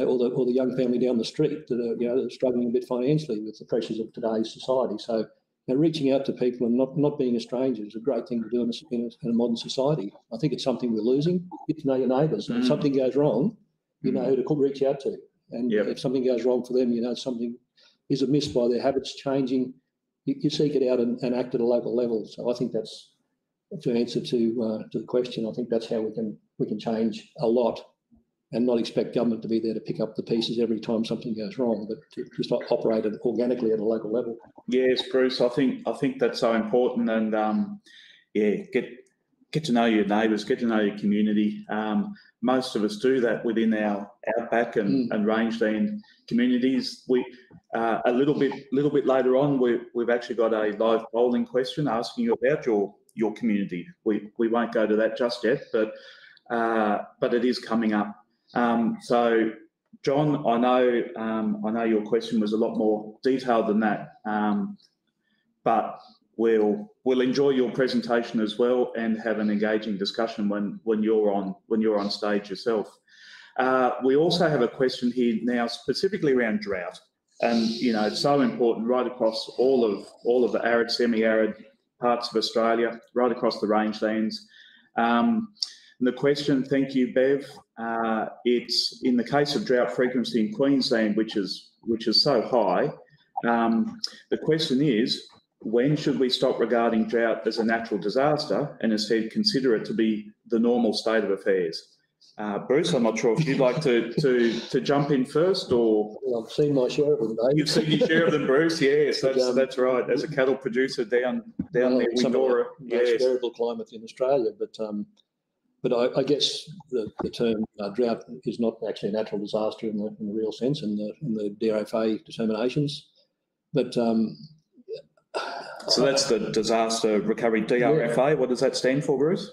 or the young family down the street that are struggling a bit financially with the pressures of today's society. So reaching out to people and not being a stranger is a great thing to do in a modern society. I think it's something we're losing. Get to know your neighbours. If something goes wrong, you know who to reach out to. And if something goes wrong for them, something is amiss by their habits changing, you seek it out and act at a local level. So I think that's to answer to the question. I think that's how we can change a lot, and not expect government to be there to pick up the pieces every time something goes wrong, but to just operate it organically at a local level. Yes, Bruce, I think that's so important, and get to know your neighbours, get to know your community. Most of us do that within our outback and rangeland communities. We a little bit later on, we've actually got a live polling question asking you about your community. We won't go to that just yet, but it is coming up. So, John, I know your question was a lot more detailed than that, but we'll enjoy your presentation as well and have an engaging discussion when you're on stage yourself. We also have a question here now specifically around drought, and it's so important right across all of the arid, semi-arid parts of Australia, right across the rangelands. The question, thank you, Bev. It's in the case of drought frequency in Queensland, which is so high. The question is, when should we stop regarding drought as a natural disaster and instead consider it to be the normal state of affairs? Bruce, I'm not sure if you'd like to jump in first, or I've seen my share of them, Dave. You've seen your share of them, Bruce. Yes, that's right. As a cattle producer down there, we saw it. Most variable climate in Australia, but I guess the term drought is not actually a natural disaster in the real sense in the DRFA determinations. But so that's the disaster recovery DRFA. Yeah. What does that stand for, Bruce?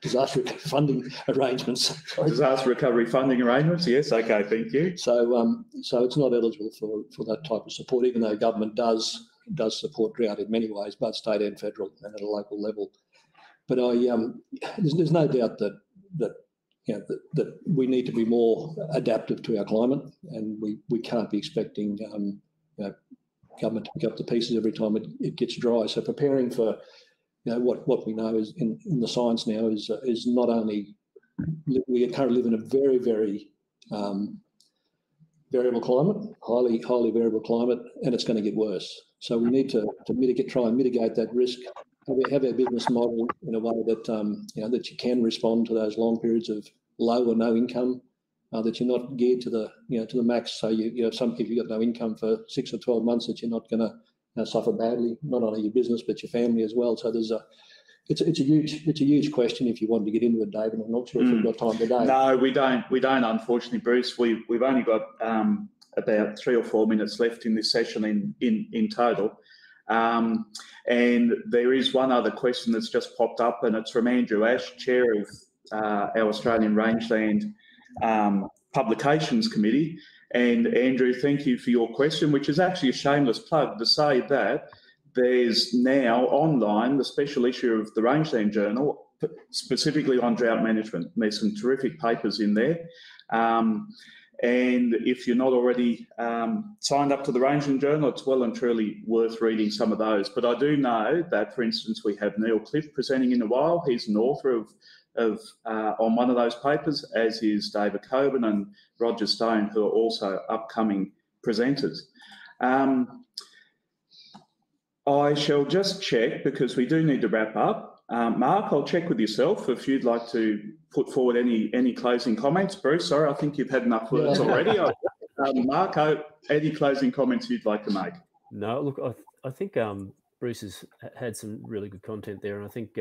Disaster funding arrangements. Disaster recovery funding arrangements. Yes. Okay. Thank you. So it's not eligible for that type of support, even though government does support drought in many ways, both state and federal, and at a local level. But there's no doubt that we need to be more adaptive to our climate, and we can't be expecting government to pick up the pieces every time it gets dry. So preparing for what we know is in the science now is not only we currently live in a very, very variable climate, highly variable climate, and it's going to get worse. So we need to try and mitigate that risk. Have our business model in a way that that you can respond to those long periods of low or no income, that you're not geared to the max. So if you've got no income for 6 or 12 months, that you're not going to suffer badly, not only your business but your family as well. So it's a huge question. If you wanted to get into it, David, I'm not sure if we've got time today. No, we don't. Unfortunately, Bruce, we've only got about 3 or 4 minutes left in this session in total. And there is one other question that's just popped up, and it's from Andrew Ash, Chair of our Australian Rangeland Publications Committee. And Andrew, thank you for your question, which is actually a shameless plug to say that there's now online the special issue of the Rangeland Journal, specifically on drought management. There's some terrific papers in there. And if you're not already signed up to the Rangeland Journal, it's well and truly worth reading some of those. But I do know that, for instance, we have Neil Cliff presenting in a while. He's an author on one of those papers, as is David Coburn and Roger Stone, who are also upcoming presenters. I shall just check, because we do need to wrap up. Mark, I'll check with yourself if you'd like to put forward any closing comments. Bruce, sorry, I think you've had enough words already. Mark, any closing comments you'd like to make? No, look, I think Bruce has had some really good content there, and I think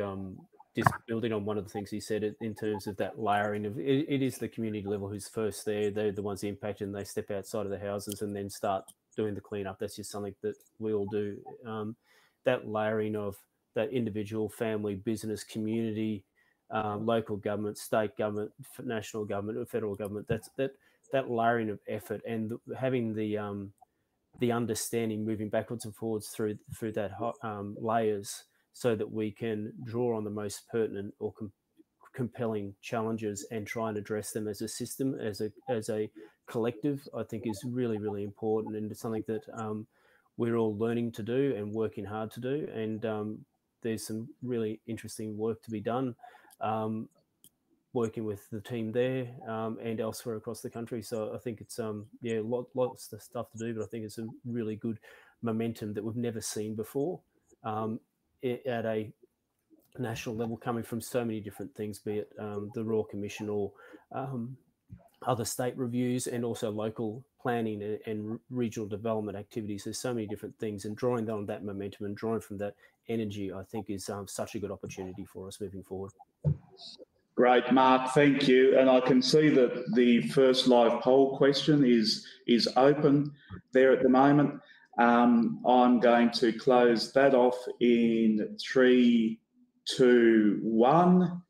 just building on one of the things he said in terms of that layering of it is the community level who's first there. They're the ones impacted, and they step outside of the houses and then start doing the cleanup. That's just something that we all do. That layering of that individual, family, business, community, local government, state government, national government, federal government. That layering of effort and having the understanding moving backwards and forwards through that layers, so that we can draw on the most pertinent or compelling challenges and try and address them as a system, as a collective, I think is really, really important, and it's something that we're all learning to do and working hard to do. And there's some really interesting work to be done, working with the team there and elsewhere across the country. So I think it's yeah, lots of stuff to do, but I think it's a really good momentum that we've never seen before at a national level, coming from so many different things, be it the Royal Commission or other state reviews, and also local planning and regional development activities. There's so many different things, and drawing on that momentum and drawing from that energy, I think is such a good opportunity for us moving forward. Great, Mark, thank you. And I can see that the first live poll question is open there at the moment. I'm going to close that off in 3, 2, 1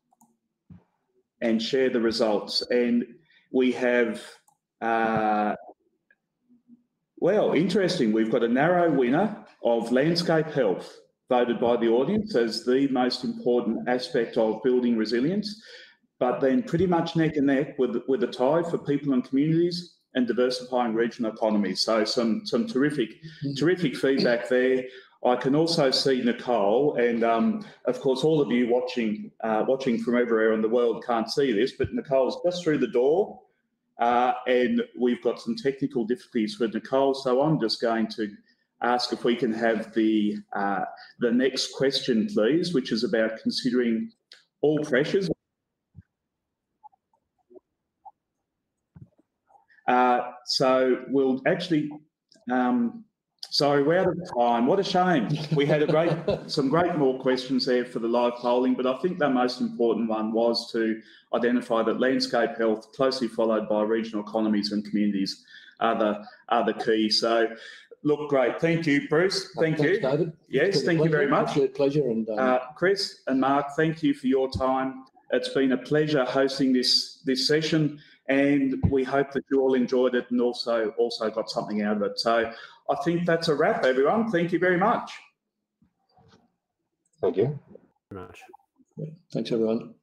and share the results. And we have, well, interesting. We've got a narrow winner of landscape health, voted by the audience as the most important aspect of building resilience, but then pretty much neck and neck with a tie for people and communities and diversifying regional economies. So some terrific feedback there. I can also see Nicole, and of course all of you watching from everywhere in the world can't see this, but Nicole's just through the door, and we've got some technical difficulties with Nicole. So I'm just going to ask if we can have the next question, please, which is about considering all pressures. So we'll actually, sorry, we're out of time. What a shame. We had some great more questions there for the live polling, but I think the most important one was to identify that landscape health, closely followed by regional economies and communities, are the key. So, look, great. Thank you, Bruce. Thanks, David. Yes, thank you very much. Absolute pleasure. And Chris and Mark, thank you for your time. It's been a pleasure hosting this session, and we hope that you all enjoyed it and also got something out of it. So I think that's a wrap, everyone. Thank you very much. Thank you. Very much. Thanks, everyone.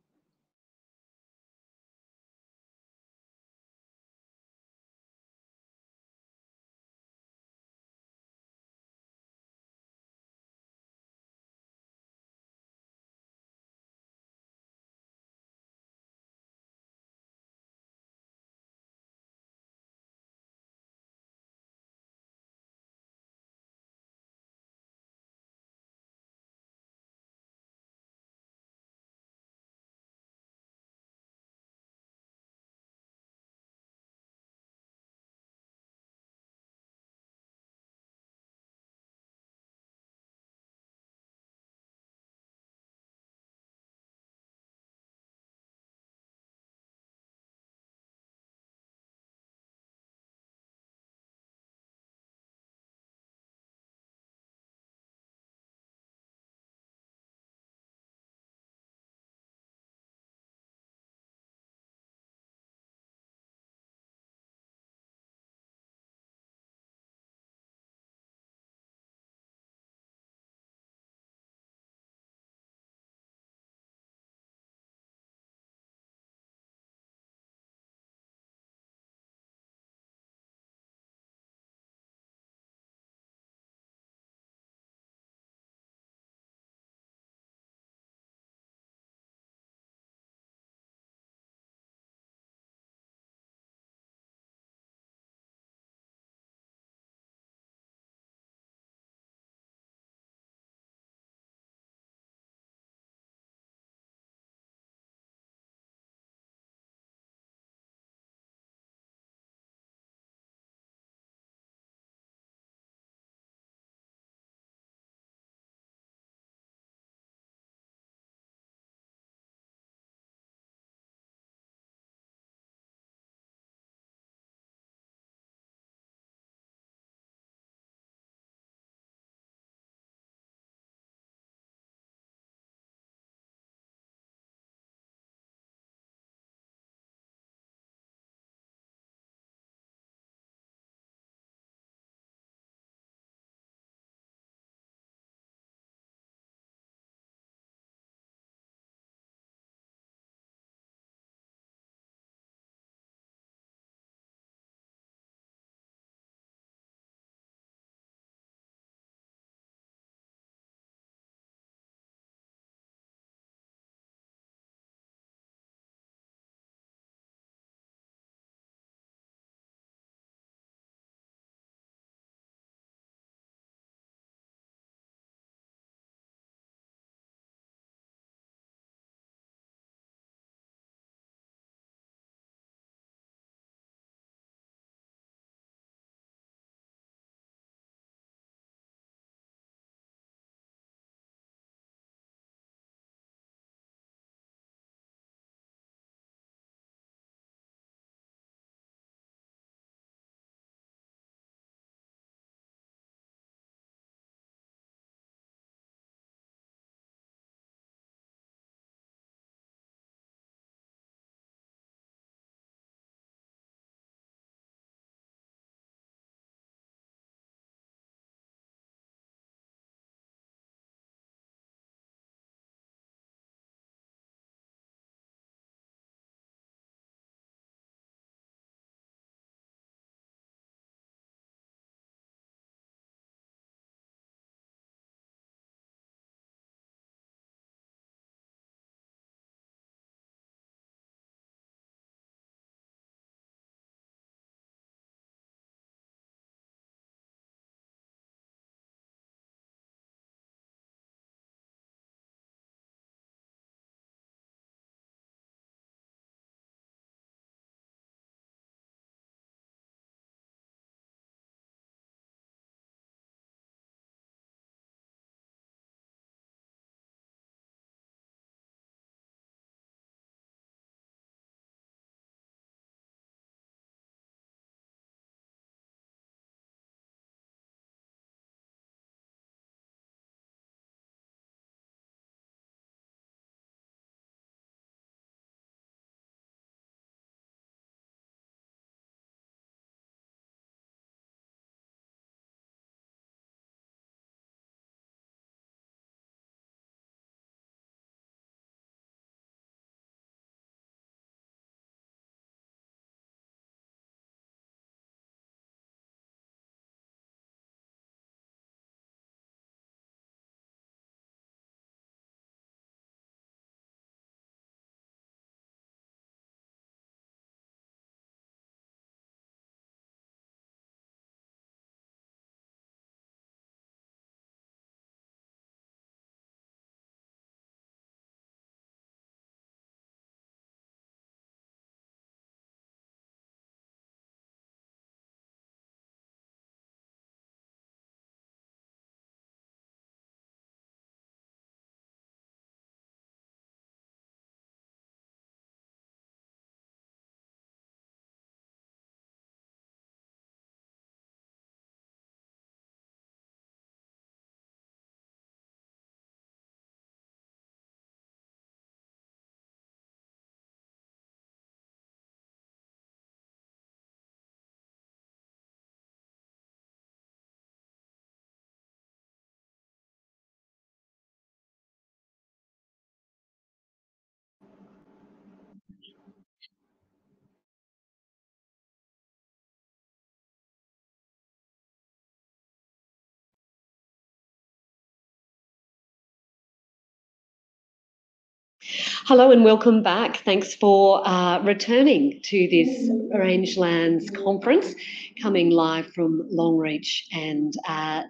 Hello and welcome back. Thanks for returning to this Rangelands conference, coming live from Longreach and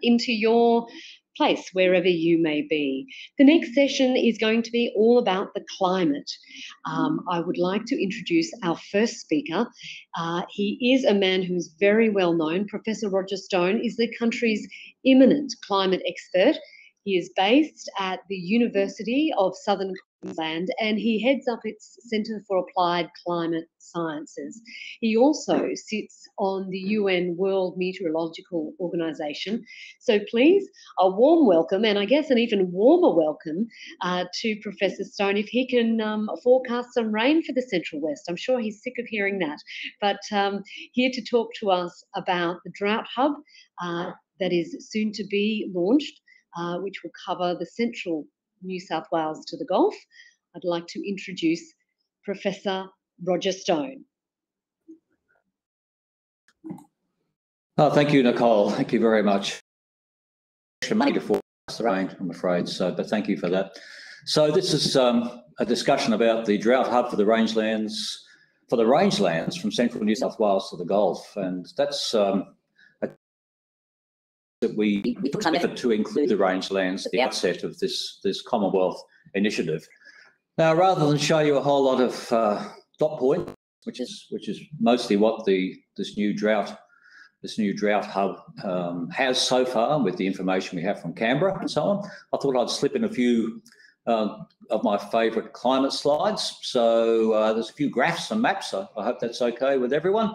into your place, wherever you may be. The next session is going to be all about the climate. I would like to introduce our first speaker. He is a man who's very well known. Professor Roger Stone is the country's eminent climate expert. He is based at the University of Southern Queensland and he heads up its Centre for Applied Climate Sciences. He also sits on the UN World Meteorological Organisation. So please, a warm welcome, and I guess an even warmer welcome to Professor Stone. If he can forecast some rain for the Central West, I'm sure he's sick of hearing that. But here to talk to us about the Drought Hub that is soon to be launched, which will cover the central New South Wales to the Gulf. I'd like to introduce Professor Roger Stone. Oh, thank you, Nicole. Thank you very much. Money to forecast the rain, I'm afraid, but thank you for that. So this is a discussion about the Drought Hub for the rangelands from central New South Wales to the Gulf, and that's that we put an effort to include the rangelands at the outset of this Commonwealth initiative. Now, rather than show you a whole lot of dot point, which is mostly what this new drought hub has so far, with the information we have from Canberra and so on, I thought I'd slip in a few of my favourite climate slides. So there's a few graphs and maps. I hope that's okay with everyone.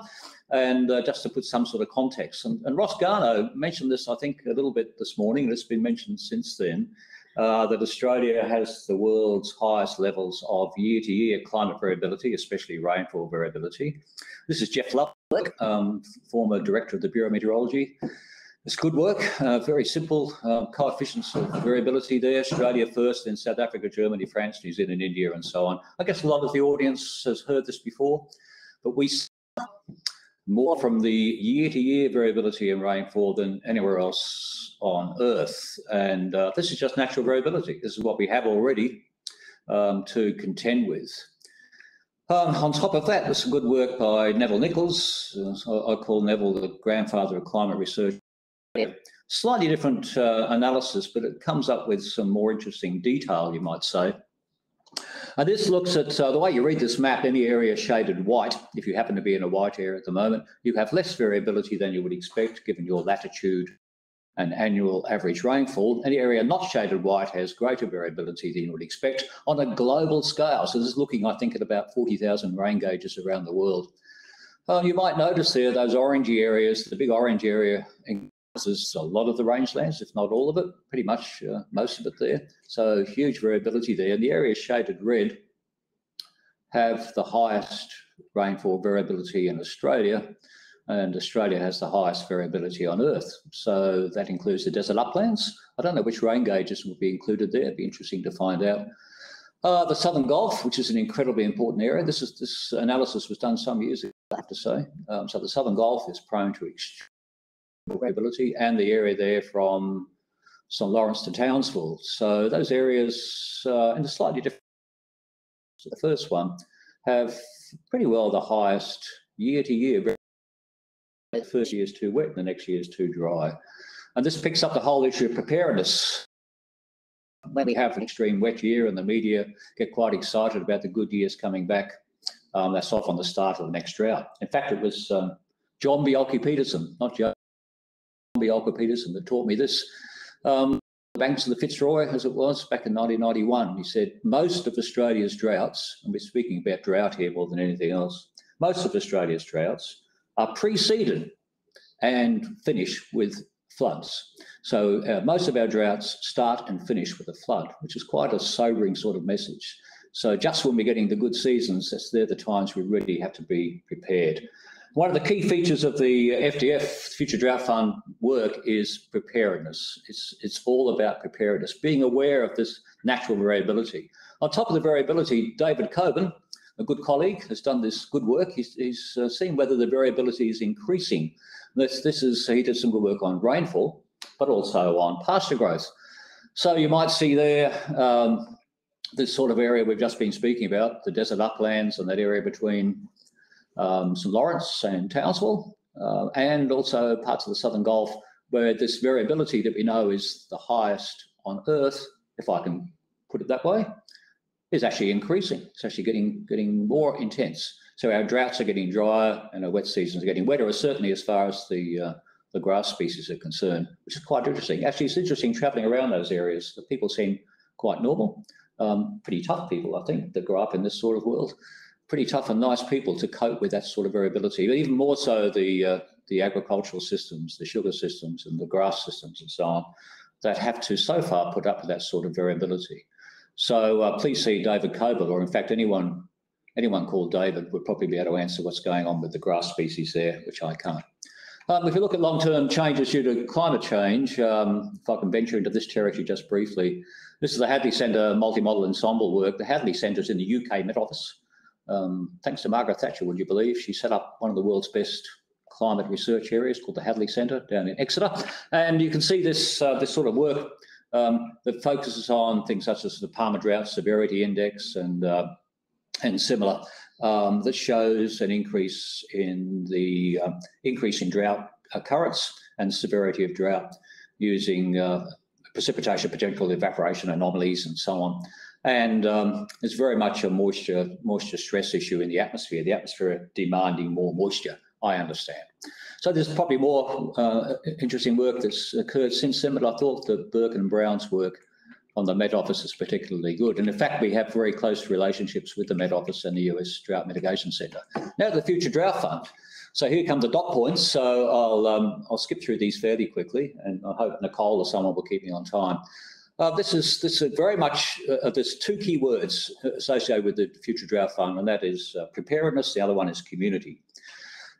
And just to put some sort of context. And Ross Garno mentioned this, I think, a little bit this morning, and it's been mentioned since then, that Australia has the world's highest levels of year-to-year climate variability, especially rainfall variability. This is Jeff Lovelock, former director of the Bureau of Meteorology. It's good work, very simple coefficients of variability there. Australia first, then South Africa, Germany, France, New Zealand, India, and so on. I guess a lot of the audience has heard this before, but we more from the year-to-year variability in rainfall than anywhere else on Earth. And this is just natural variability. This is what we have already to contend with. On top of that, there's some good work by Neville Nichols. I call Neville the grandfather of climate research. Slightly different analysis, but it comes up with some more interesting detail, you might say. And this looks at the way you read this map, any area shaded white, if you happen to be in a white area at the moment, you have less variability than you would expect given your latitude and annual average rainfall. Any area not shaded white has greater variability than you would expect on a global scale. So this is looking, I think, at about 40,000 rain gauges around the world. You might notice there those orangey areas, the big orange area encompasses a lot of the rangelands, if not all of it, pretty much most of it there. So huge variability there. And the areas shaded red have the highest rainfall variability in Australia, and Australia has the highest variability on Earth. So that includes the desert uplands. I don't know which rain gauges will be included there. It'd be interesting to find out. The Southern Gulf, which is an incredibly important area. This analysis was done some years ago, I have to say. So the Southern Gulf is prone to extreme variability, and the area there from St Lawrence to Townsville. So those areas in a slightly different. So the first one have pretty well the highest year-to-year. The first year is too wet, and the next year is too dry. And this picks up the whole issue of preparedness. When we have an extreme wet year and the media get quite excited about the good years coming back, that's often the start of the next drought. In fact, it was John Bjelke-Petersen, not John Bjelke-Petersen, that taught me this. The banks of the Fitzroy, as it was, back in 1991, he said, most of Australia's droughts, and we're speaking about drought here more than anything else, most of Australia's droughts are preceded and finish with floods. So most of our droughts start and finish with a flood, which is quite a sobering sort of message. So just when we're getting the good seasons, they're the times we really have to be prepared. One of the key features of the FDF, Future Drought Fund work, is preparedness. It's all about preparedness, being aware of this natural variability. On top of the variability, David Coburn, a good colleague, has done this good work. He's seen whether the variability is increasing. He did some good work on rainfall, but also on pasture growth. So you might see there this sort of area we've just been speaking about, the desert uplands and that area between St Lawrence and Townsville, and also parts of the Southern Gulf, where this variability that we know is the highest on Earth, if I can put it that way, is actually increasing. It's actually getting more intense. So our droughts are getting drier and our wet seasons are getting wetter, certainly as far as the grass species are concerned, which is quite interesting. Actually, it's interesting travelling around those areas. The people seem quite normal, pretty tough people, I think, that grow up in this sort of world. Pretty tough and nice people to cope with that sort of variability, but even more so the agricultural systems, the sugar systems and the grass systems and so on, that have to so far put up with that sort of variability. So please see David Coburn, or in fact anyone called David would probably be able to answer what's going on with the grass species there, which I can't. If you look at long-term changes due to climate change, if I can venture into this territory just briefly, this is the Hadley Centre multi-model ensemble work. The Hadley Centre is in the UK Met Office. Thanks to Margaret Thatcher, would you believe? She set up one of the world's best climate research areas called the Hadley Centre down in Exeter. And you can see this sort of work that focuses on things such as the Palmer Drought Severity Index and similar, that shows an increase in the drought occurrence and severity of drought using precipitation potential, evaporation anomalies and so on. And it's very much a moisture stress issue in the atmosphere demanding more moisture, I understand. So there's probably more interesting work that's occurred since then, but I thought that Burke and Brown's work on the Met Office is particularly good. And in fact, we have very close relationships with the Met Office and the US Drought Mitigation Centre. Now the Future Drought Fund. So here come the dot points. So I'll skip through these fairly quickly, and I hope Nicole or someone will keep me on time. This is very much, there's two key words associated with the Future Drought Fund, and that is preparedness. The other one is community.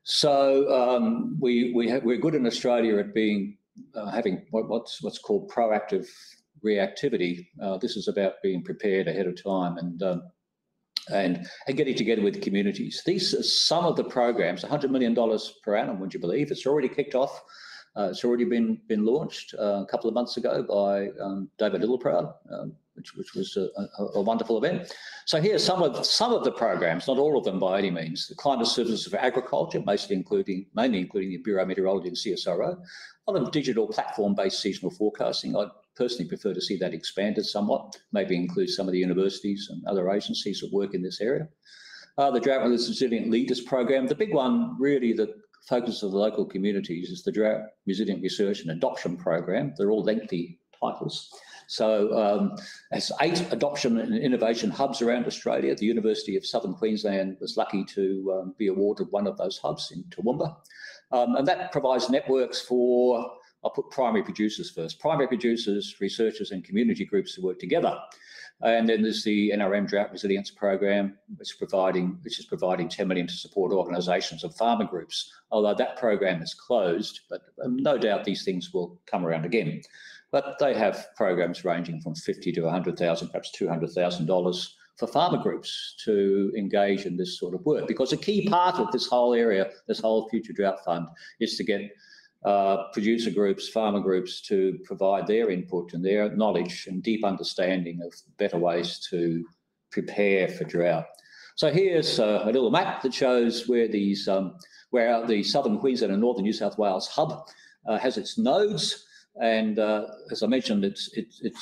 So we're good in Australia at having what's called proactive reactivity. This is about being prepared ahead of time and getting together with communities. These are some of the programs. $100 million per annum, would you believe? It's already kicked off. It's already been launched a couple of months ago by David Littleproud, which was a wonderful event. So here's some of the programs, not all of them by any means. The Climate Services for Agriculture, mainly including the Bureau of Meteorology and CSIRO. A lot of digital platform-based seasonal forecasting. I personally prefer to see that expanded somewhat, maybe include some of the universities and other agencies that work in this area. The Drought Resilient Leaders Program, the big one really that focuses on the local communities is the Drought Resilient Research and Adoption Program. They're all lengthy titles. So there's 8 adoption and innovation hubs around Australia. The University of Southern Queensland was lucky to be awarded one of those hubs in Toowoomba. And that provides networks for, I'll put primary producers first, primary producers, researchers and community groups to work together. And then there's the NRM Drought Resilience Program, which is providing $10 million to support organisations and farmer groups. Although that program is closed, but no doubt these things will come around again. But they have programs ranging from $50,000 to $100,000, perhaps $200,000 for farmer groups to engage in this sort of work. Because a key part of this whole area, this whole Future Drought Fund, is to get producer groups, farmer groups to provide their input and their knowledge and deep understanding of better ways to prepare for drought. So here's a little map that shows where these, where the Southern Queensland and Northern New South Wales hub has its nodes. And as I mentioned, its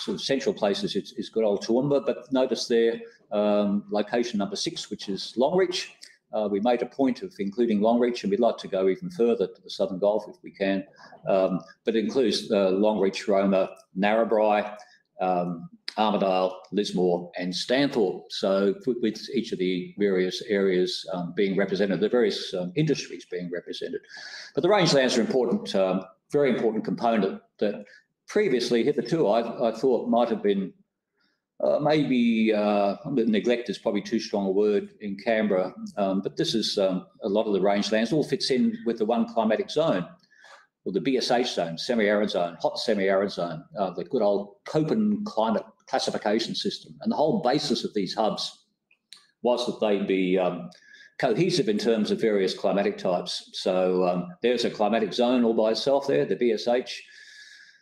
sort of central places, it's good old Toowoomba, but notice there location number 6, which is Longreach. We made a point of including Longreach, and we'd like to go even further to the Southern Gulf if we can. But it includes Longreach, Roma, Narrabri, Armidale, Lismore and Stanthorpe. So with each of the various areas being represented, the various industries being represented. But the rangelands are important, very important component that previously hitherto I thought might have been maybe neglect is probably too strong a word in Canberra, but this is a lot of the rangelands all fits in with the one climatic zone, or the BSH zone, semi-arid zone, hot semi-arid zone, the good old Coburn climate classification system. And the whole basis of these hubs was that they'd be cohesive in terms of various climatic types. So there's a climatic zone all by itself there, the BSH.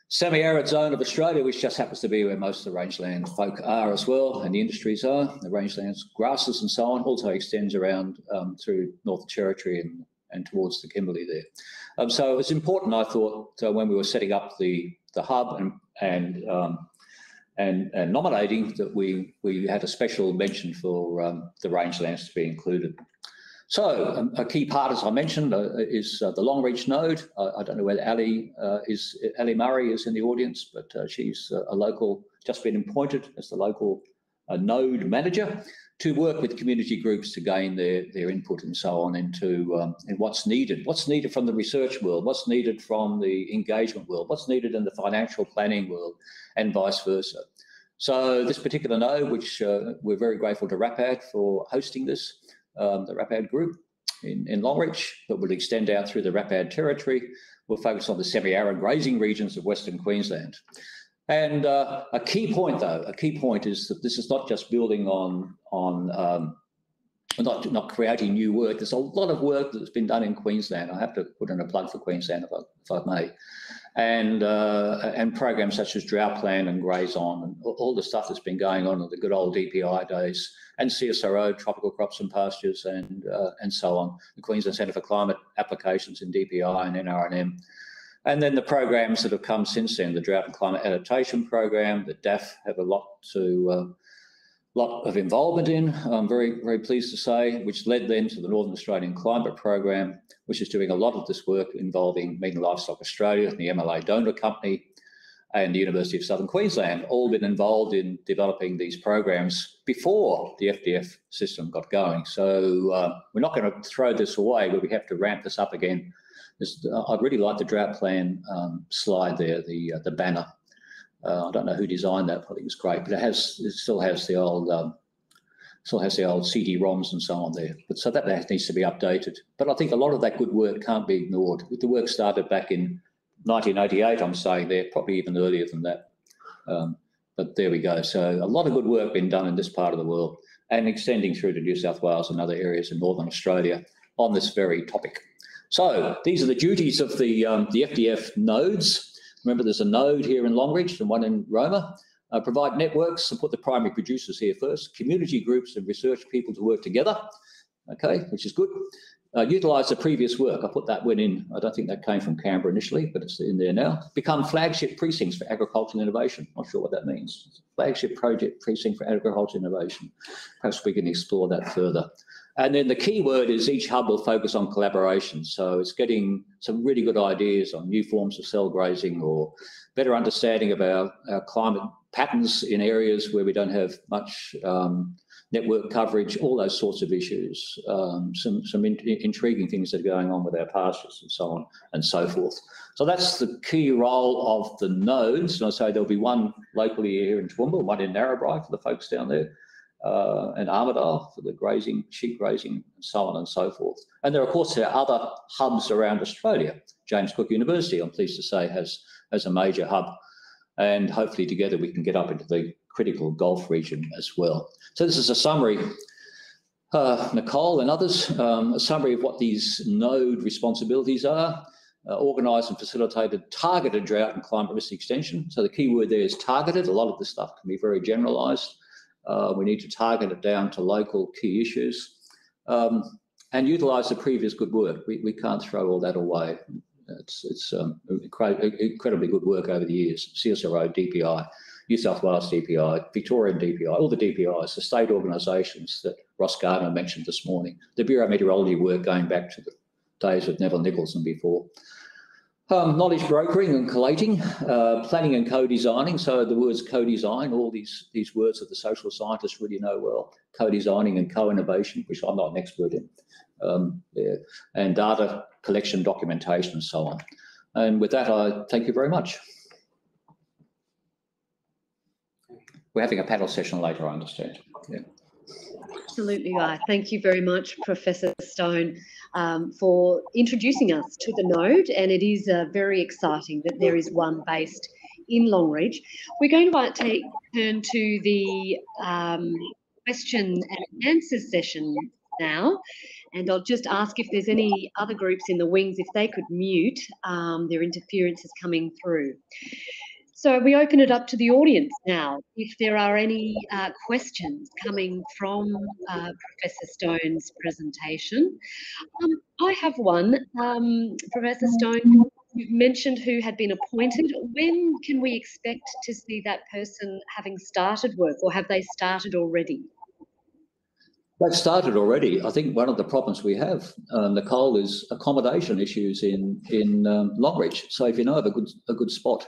semi-arid zone of Australia, which just happens to be where most of the rangeland folk are as well, and the industries are, the rangelands, grasses and so on, also extends around through Northern Territory and towards the Kimberley there. So it's important, I thought, when we were setting up the hub and nominating, that we had a special mention for the rangelands to be included. So a key part, as I mentioned, is the Longreach node. I don't know whether Ali Murray is in the audience, but she's a local, just been appointed as the local node manager to work with community groups to gain their input and so on into in what's needed from the research world, what's needed from the engagement world, what's needed in the financial planning world, and vice versa. So this particular node, which we're very grateful to RAPAD for hosting this, the RAPAD group in Longreach, that will extend out through the RAPAD territory, will focus on the semi-arid grazing regions of Western Queensland. And a key point is that this is not just building not creating new work. There's a lot of work that's been done in Queensland. I have to put in a plug for Queensland if I may. And programs such as Drought Plan and Graze On, and all the stuff that's been going on in the good old DPI days, and CSRO, Tropical Crops and Pastures, and so on. The Queensland Centre for Climate Applications in DPI and NRNM. And then the programs that have come since then, the Drought and Climate Adaptation Program, the DAF have a lot of involvement in, I'm very, very pleased to say, which led then to the Northern Australian Climate Program, which is doing a lot of this work involving Meat and Livestock Australia, the MLA Donor Company, and the University of Southern Queensland, all been involved in developing these programs before the FDF system got going. So we're not going to throw this away, but we have to ramp this up again. I really like the Drought Plan slide there, the banner. I don't know who designed that. I think it's great, but it still has the old CD-ROMs and so on there. But so that needs to be updated. But I think a lot of that good work can't be ignored. The work started back in 1988, I'm saying there, probably even earlier than that. But there we go. So a lot of good work being done in this part of the world and extending through to New South Wales and other areas in Northern Australia on this very topic. So these are the duties of the FDF nodes. Remember, there's a node here in Longreach and one in Roma. Provide networks, support the primary producers here first, community groups and research people to work together, okay, which is good. Utilise the previous work. I put that one in. I don't think that came from Canberra initially, but it's in there now. Become flagship precincts for agricultural innovation. Not sure what that means. Flagship project precinct for agricultural innovation. Perhaps we can explore that further. And then the key word is each hub will focus on collaboration. So it's getting some really good ideas on new forms of cell grazing or better understanding of our climate patterns in areas where we don't have much network coverage, all those sorts of issues, some intriguing things that are going on with our pastures and so on and so forth. So that's the key role of the nodes. And I say there'll be one locally here in Toowoomba, one in Narrabri for the folks down there, and Armidale for the grazing, sheep grazing, and so on and so forth. And there, of course, are other hubs around Australia. James Cook University, I'm pleased to say, has a major hub. And hopefully together we can get up into the critical Gulf region as well. So this is a summary, Nicole and others, a summary of what these node responsibilities are. Organised and facilitated targeted drought and climate risk extension. So the key word there is targeted. A lot of this stuff can be very generalised. We need to target it down to local key issues and utilise the previous good work. We can't throw all that away. It's incredibly good work over the years. CSRO, DPI, New South Wales DPI, Victorian DPI, all the DPIs, the state organisations that Ross Gardner mentioned this morning, the Bureau of Meteorology work going back to the days of Neville Nichols and before. Knowledge brokering and collating, planning and co-designing. So the words co-design, all these words that the social scientists really know well, co-designing and co-innovation, which I'm not an expert in, and data collection, documentation and so on. And with that, I thank you very much. We're having a panel session later, I understand. Yeah. Absolutely right. Thank you very much, Professor Stone, for introducing us to the node. And it is very exciting that there is one based in Longreach. We're going to turn to the question and answer session now. And I'll just ask if there's any other groups in the wings, if they could mute, their interference is coming through. So we open it up to the audience now. If there are any questions coming from Professor Stone's presentation. I have one. Professor Stone, you've mentioned who had been appointed. When can we expect to see that person having started work, or have they started already? They've started already. I think one of the problems we have, Nicole, is accommodation issues in Longreach. So if you know of a good spot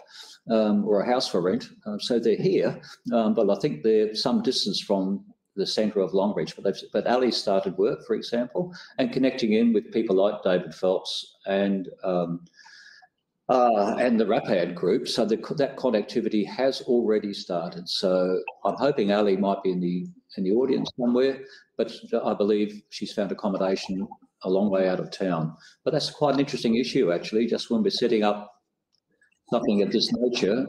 or a house for rent, so they're here, but I think they're some distance from the centre of Longreach. But Ali started work, for example, and connecting in with people like David Phelps and the RAPAD group. So that connectivity has already started. So I'm hoping Ali might be in the audience somewhere, but I believe she's found accommodation a long way out of town. But that's quite an interesting issue, actually. Just when we're setting up something of this nature,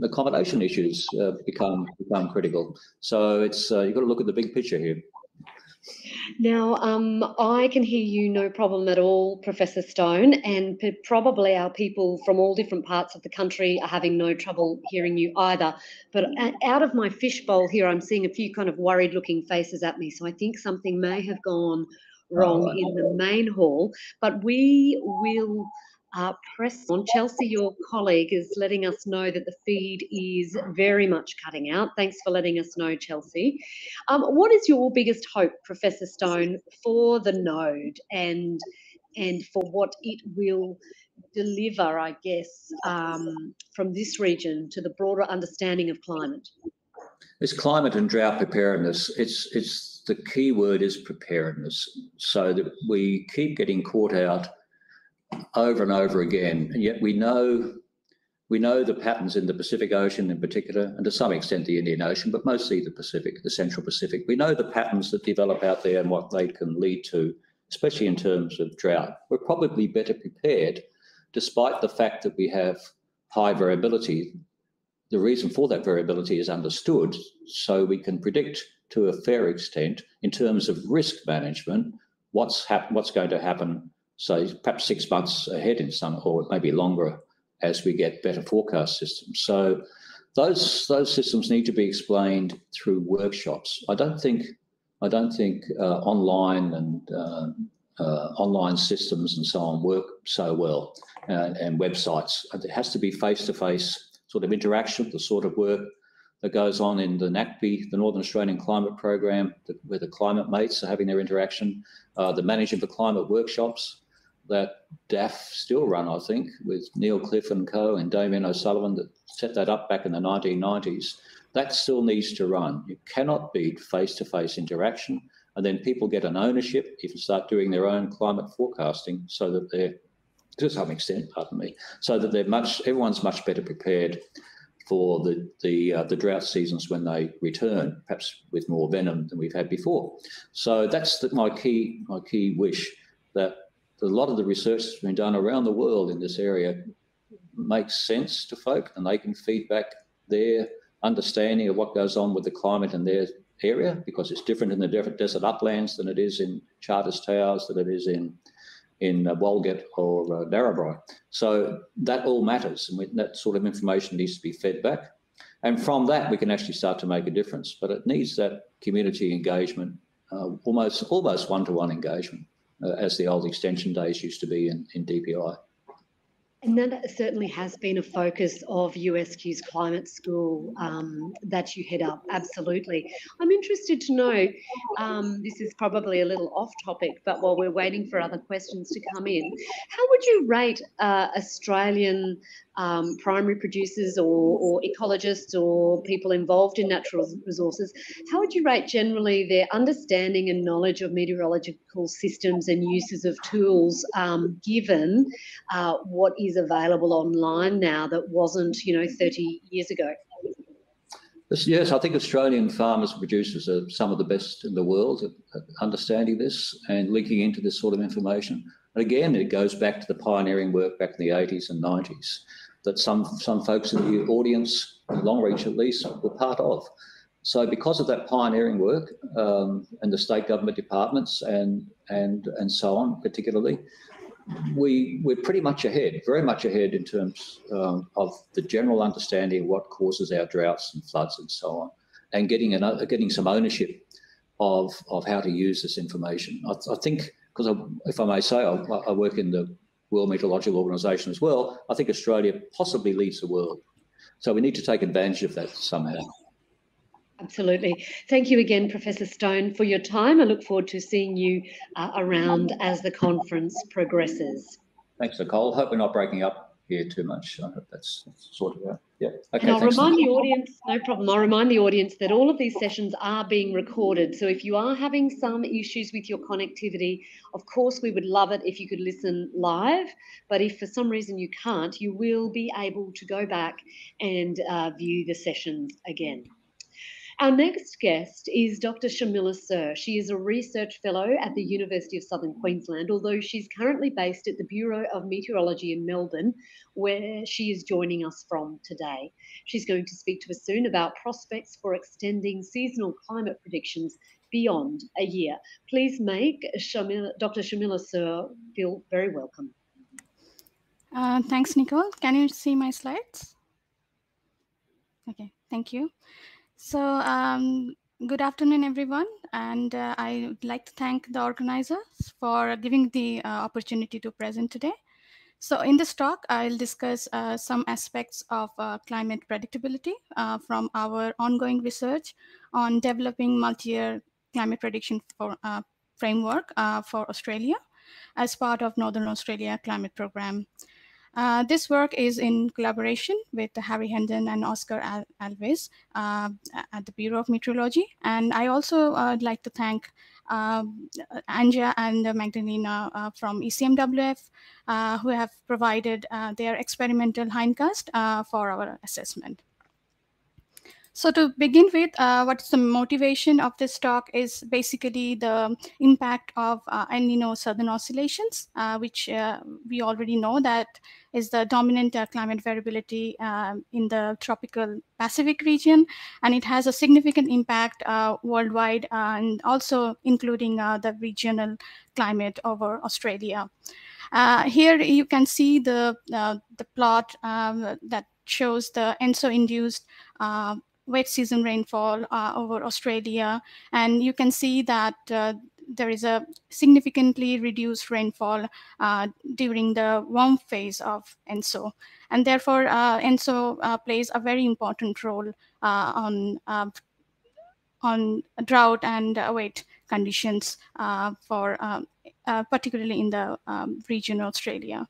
accommodation issues become critical. So it's you've got to look at the big picture here. Now, I can hear you no problem at all, Professor Stone, and probably our people from all different parts of the country are having no trouble hearing you either. But out of my fishbowl here, I'm seeing a few kind of worried-looking faces at me, so I think something may have gone wrong in the main hall. But we will press on. Chelsea, your colleague, is letting us know that the feed is very much cutting out. Thanks for letting us know, Chelsea. What is your biggest hope, Professor Stone, for the node and for what it will deliver, I guess, from this region to the broader understanding of climate? It's climate and drought preparedness. It's the key word is preparedness, so that we keep getting caught out over and over again, and yet we know the patterns in the Pacific Ocean in particular, and to some extent the Indian Ocean, but mostly the Pacific, the Central Pacific. We know the patterns that develop out there and what they can lead to, especially in terms of drought. We're probably better prepared, despite the fact that we have high variability. The reason for that variability is understood, so we can predict to a fair extent in terms of risk management what's going to happen. So perhaps 6 months ahead in some, or maybe longer, as we get better forecast systems. So those systems need to be explained through workshops. I don't think online and online systems and so on work so well, and websites. There has to be face-to-face sort of interaction, the sort of work that goes on in the NACP, the Northern Australian Climate Program, where the climate mates are having their interaction, the managing the climate workshops that DAF still run, I think, with Neil Cliff and co and Damien O'Sullivan that set that up back in the 1990s. That still needs to run. You cannot beat face-to-face interaction, and then people get an ownership if you start doing their own climate forecasting, so that they're, to some extent, pardon me, so that everyone's much better prepared for the drought seasons when they return, perhaps with more venom than we've had before. So that's my key wish, that a lot of the research that's been done around the world in this area makes sense to folk, and they can feed back their understanding of what goes on with the climate in their area, because it's different in the desert uplands than it is in Charters Towers, than it is in Walgett or Narrabri. So that all matters, and that sort of information needs to be fed back. And from that, we can actually start to make a difference, but it needs that community engagement, almost one-to-one engagement, as the old extension days used to be in DPI. And that certainly has been a focus of USQ's climate school that you head up, absolutely. I'm interested to know, this is probably a little off topic, but while we're waiting for other questions to come in, how would you rate Australian primary producers or ecologists or people involved in natural resources, how would you rate generally their understanding and knowledge of meteorological systems and uses of tools, given what is available online now that wasn't, 30 years ago? Yes, I think Australian farmers and producers are some of the best in the world at understanding this and linking into this sort of information. And again, it goes back to the pioneering work back in the 80s and 90s that some folks in the audience, Longreach at least, were part of. So because of that pioneering work and the state government departments and so on, particularly, we're pretty much ahead, very much ahead in terms of the general understanding of what causes our droughts and floods and so on, and getting some ownership of how to use this information. I think, because if I may say, I work in the World Meteorological Organization as well, I think Australia possibly leads the world. So we need to take advantage of that somehow. Absolutely. Thank you again, Professor Stone, for your time. I look forward to seeing you around as the conference progresses. Thanks, Nicole. Hope we're not breaking up here too much. I hope that's sorted out. Yeah. Okay. And I'll remind the audience, no problem, I'll remind the audience that all of these sessions are being recorded. So if you are having some issues with your connectivity, of course, we would love it if you could listen live. But if for some reason you can't, you will be able to go back and view the sessions again. Our next guest is Dr. Shamila Sir. She is a research fellow at the University of Southern Queensland, although she's currently based at the Bureau of Meteorology in Melbourne, where she is joining us from today. She's going to speak to us soon about prospects for extending seasonal climate predictions beyond a year. Please make Dr. Shamila Sir feel very welcome. Thanks, Nicole. Can you see my slides? Okay, thank you. So good afternoon, everyone. And I would like to thank the organizers for giving the opportunity to present today. So in this talk, I'll discuss some aspects of climate predictability from our ongoing research on developing multi-year climate prediction for, framework for Australia as part of Northern Australia Climate Program. This work is in collaboration with Harry Hendon and Oscar Alves at the Bureau of Meteorology. And I also would like to thank Anja and Magdalena from ECMWF, who have provided their experimental hindcast for our assessment. So to begin with, what's the motivation of this talk is basically the impact of El Nino Southern Oscillations, which we already know that is the dominant climate variability in the tropical Pacific region, and it has a significant impact worldwide and also including the regional climate over Australia. Here you can see the plot that shows the Enso-induced wet season rainfall over Australia, and you can see that there is a significantly reduced rainfall during the warm phase of Enso, and therefore Enso plays a very important role on drought and wet conditions for particularly in the region of Australia.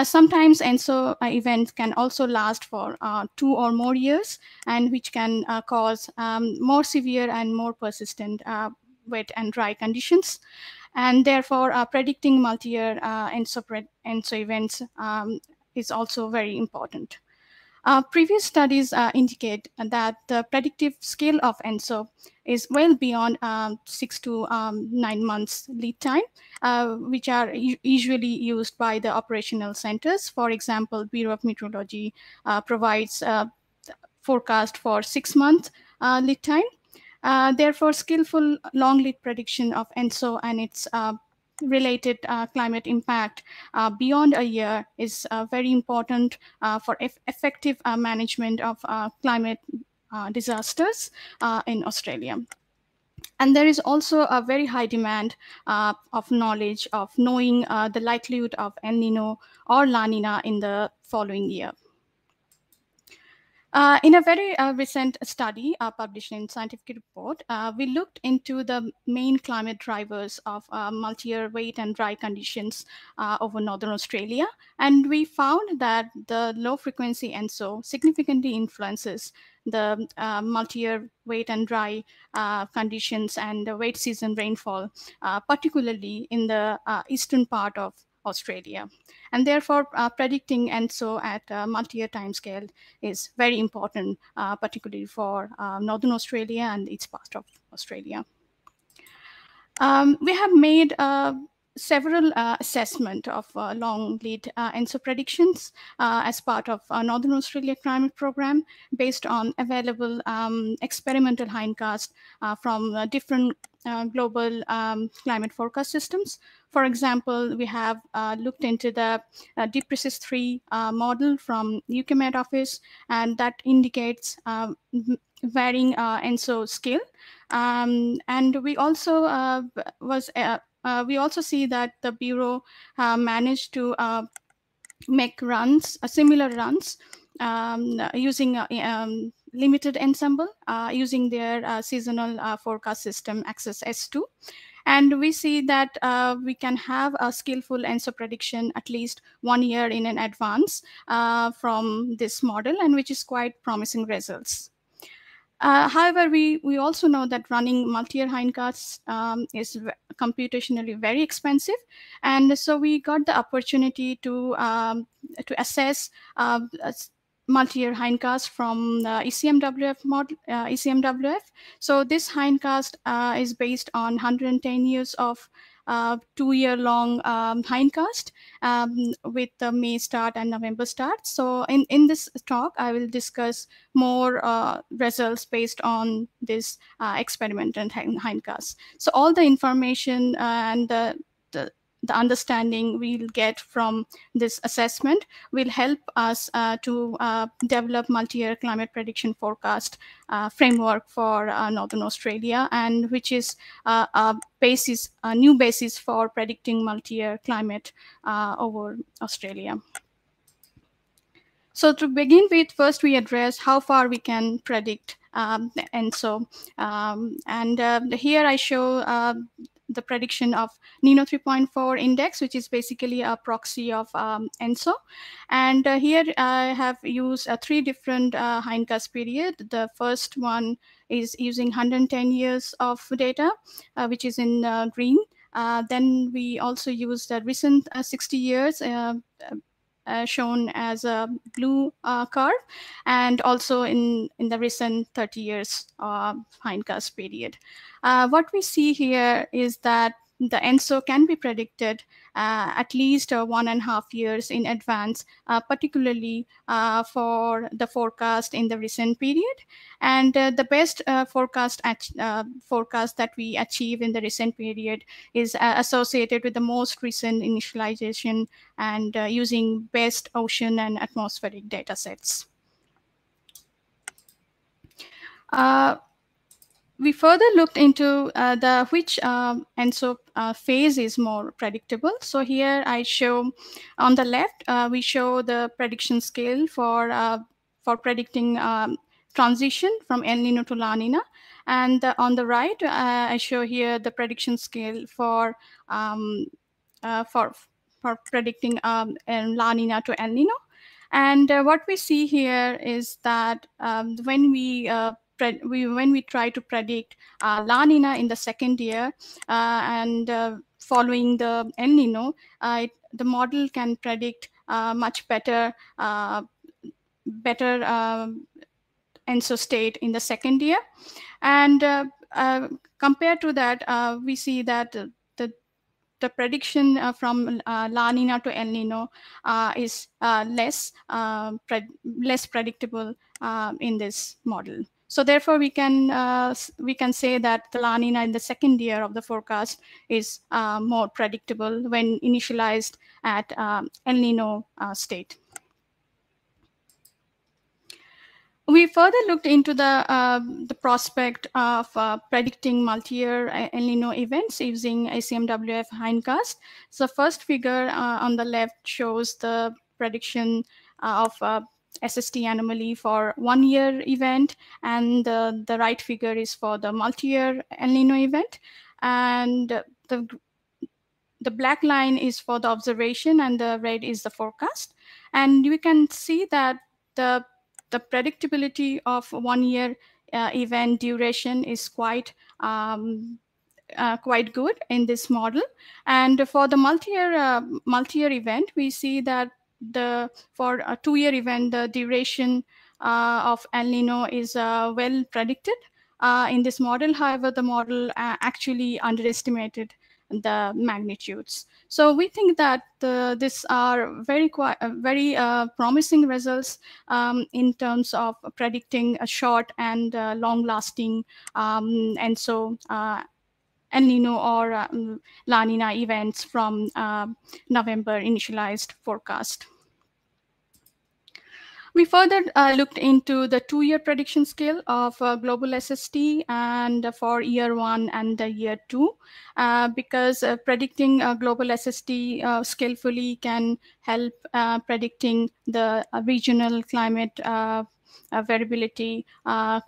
Sometimes Enso events can also last for 2 or more years, and which can cause more severe and more persistent wet and dry conditions. And therefore, predicting multi-year Enso events is also very important. Previous studies indicate that the predictive scale of Enso is well beyond 6 to 9 months lead time, which are usually used by the operational centers. For example, Bureau of Meteorology provides forecast for 6 month lead time. Therefore, skillful long lead prediction of Enso and its related climate impact beyond a year is very important for effective management of climate disasters in Australia. And there is also a very high demand of knowledge of knowing the likelihood of El Nino or La Nina in the following year. In a very recent study published in Scientific Report, we looked into the main climate drivers of multi-year wet and dry conditions over Northern Australia. And we found that the low frequency Enso significantly influences the multi-year wet and dry conditions and the wet season rainfall, particularly in the eastern part of Australia. And therefore, predicting Enso at a multi-year timescale is very important, particularly for Northern Australia and its part of Australia. We have made several assessment of long lead Enso predictions as part of Northern Australia Climate Program based on available experimental hindcast from different global climate forecast systems. For example, we have looked into the DeepResis 3 model from UK Met Office, and that indicates varying Enso scale. And we also we also see that the Bureau managed to make runs, similar runs, using limited ensemble, using their seasonal forecast system Access S2. And we see that we can have a skillful Enso prediction at least 1 year in advance from this model, and which is quite promising results. However, we also know that running multi-year hindcasts is computationally very expensive, and so we got the opportunity to assess multi-year hindcast from the ECMWF model. ECMWF. So this hindcast is based on 110 years of 2-year-long hindcast with the May start and November start. So in this talk, I will discuss more results based on this experiment and hindcast. So all the information and the understanding we'll get from this assessment will help us to develop multi-year climate prediction forecast framework for Northern Australia, and which is a new basis for predicting multi-year climate over Australia. So to begin with, first we address how far we can predict Enso. Here I show the prediction of Nino 3.4 index, which is basically a proxy of Enso. And here I have used 3 different hindcast period. The first one is using 110 years of data, which is in green. Then we also use the recent 60 years shown as a blue curve, and also in the recent 30 years hindcast period. What we see here is that the Enso can be predicted at least 1.5 years in advance, particularly for the forecast in the recent period. And the best forecast that we achieve in the recent period is associated with the most recent initialization and using best ocean and atmospheric data sets. We further looked into which Enso phase is more predictable. So here I show on the left, we show the prediction scale for predicting transition from El Nino to La Nina. And on the right, I show here the prediction scale for predicting La Nina to El Nino. And what we see here is that when we try to predict La Nina in the second year and following the El Nino, the model can predict much better Enso state in the second year. And compared to that, we see that the prediction from La Nina to El Nino is less predictable in this model. So therefore, we can say that the La Nina in the second year of the forecast is more predictable when initialized at El Nino state. We further looked into the prospect of predicting multi-year El Nino events using ECMWF hindcast. So first figure on the left shows the prediction of SST anomaly for 1 year event, and the right figure is for the multi-year El Nino event. And the black line is for the observation, and the red is the forecast. And you can see that the predictability of 1 year event duration is quite good in this model. And for the multi-year event, we see that for a 2-year event, the duration of El Nino is well predicted in this model. However, the model actually underestimated the magnitudes. So we think that these are very promising results in terms of predicting a short and long-lasting Enso El Nino or La Nina events from November initialized forecast. We further looked into the 2-year prediction scale of global SST and for year 1 and year 2, because predicting global SST skillfully can help predicting the regional climate variability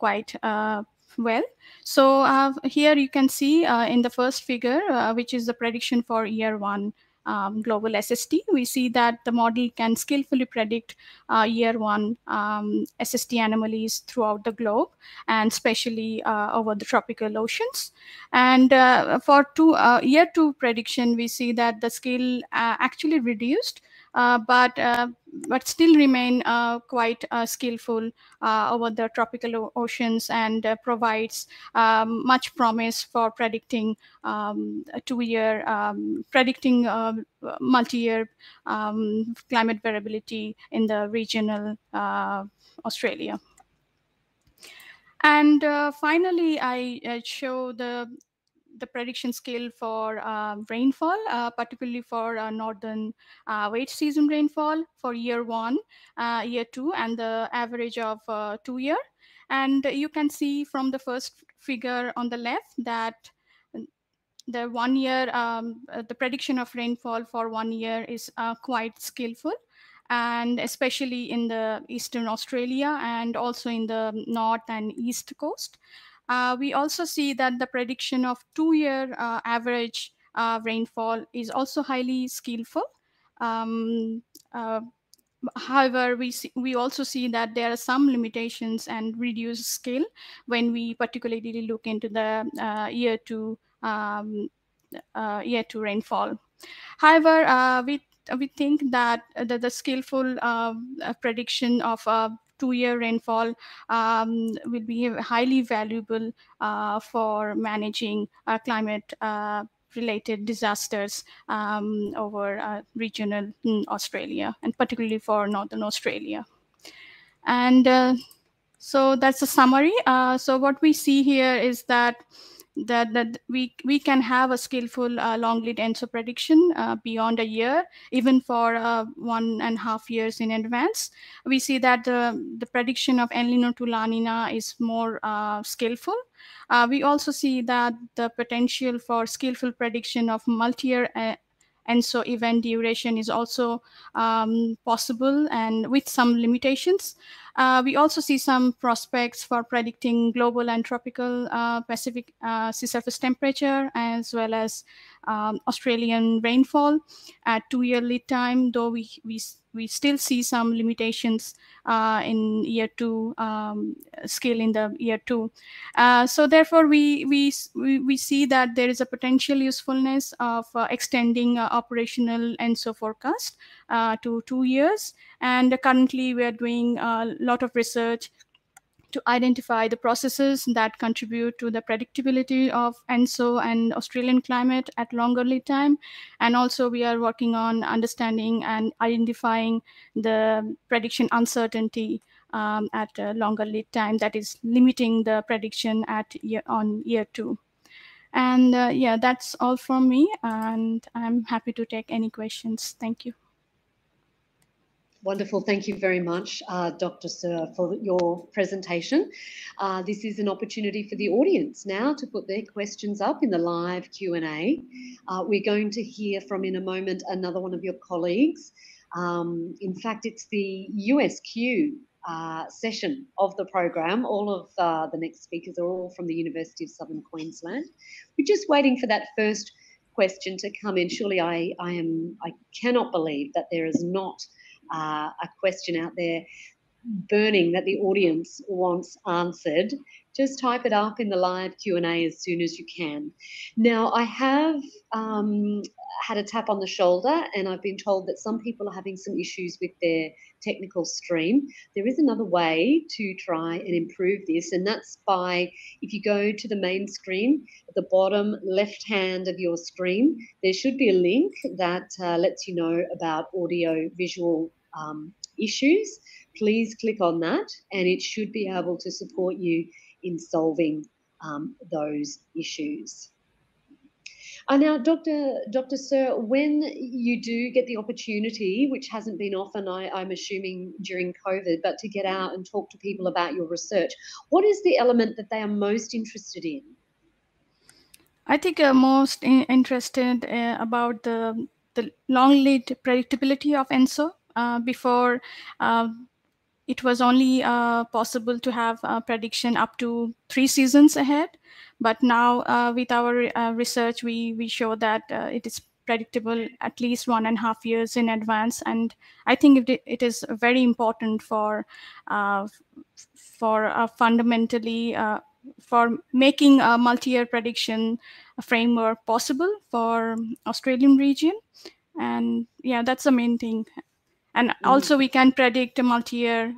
quite well. So here you can see in the first figure, which is the prediction for year 1 global SST, we see that the model can skillfully predict year 1 SST anomalies throughout the globe, and especially over the tropical oceans. And for year 2 prediction, we see that the scale actually reduced, but still remain quite skillful over the tropical oceans, and provides much promise for predicting predicting multi-year climate variability in the regional Australia. And finally, I show the prediction scale for rainfall, particularly for northern wet season rainfall for year 1, year 2, and the average of 2 year. And you can see from the first figure on the left that the 1 year, the prediction of rainfall for 1 year is quite skillful, and especially in the Eastern Australia and also in the North and East Coast. We also see that the prediction of 2-year average rainfall is also highly skillful. However, we also see that there are some limitations and reduced scale when we particularly look into the year 2 rainfall. However, we think that the skillful prediction of 2-year rainfall will be highly valuable for managing climate related disasters over regional Australia, and particularly for Northern Australia. And so that's a summary. So what we see here is that we can have a skillful long lead Enso prediction beyond a year, even for 1.5 years in advance. We see that the prediction of El Nino to La Nina is more skillful. We also see that the potential for skillful prediction of multi-year Enso event duration is also possible, and with some limitations. We also see some prospects for predicting global and tropical Pacific sea surface temperature, as well as Australian rainfall at 2-year lead time, though we still see some limitations in year 2, scale in the year 2. So therefore, we see that there is a potential usefulness of extending operational Enso forecast to 2 years. And currently, we are doing a lot of research to identify the processes that contribute to the predictability of Enso and Australian climate at longer lead time. And also we are working on understanding and identifying the prediction uncertainty at a longer lead time that is limiting the prediction at year 2. And yeah, that's all from me, and I'm happy to take any questions. Thank you. Wonderful. Thank you very much, Dr. Sir, for your presentation. This is an opportunity for the audience now to put their questions up in the live Q&A. We're going to hear from, in a moment, another one of your colleagues. In fact, it's the USQ session of the program. All of the next speakers are all from the University of Southern Queensland. We're just waiting for that first question to come in. Surely I cannot believe that there is not a question out there. burning that the audience wants answered, just type it up in the live Q&A as soon as you can. Now, I have had a tap on the shoulder, and I've been told that some people are having some issues with their technical stream. There is another way to try and improve this, and that's by, if you go to the main screen, at the bottom left hand of your screen, there should be a link that lets you know about audio visual issues. Please click on that, and it should be able to support you in solving those issues. Now, Dr. Sir, when you do get the opportunity, which hasn't been often, I'm assuming during COVID, but to get out and talk to people about your research, what is the element that they are most interested in? I think most interested about the long lead predictability of Enso. Before, it was only possible to have a prediction up to 3 seasons ahead. But now with our research, we show that it is predictable at least 1.5 years in advance. And I think it is very important for fundamentally for making a multi-year prediction framework possible for Australian region. And yeah, that's the main thing. And also we can predict a multi-year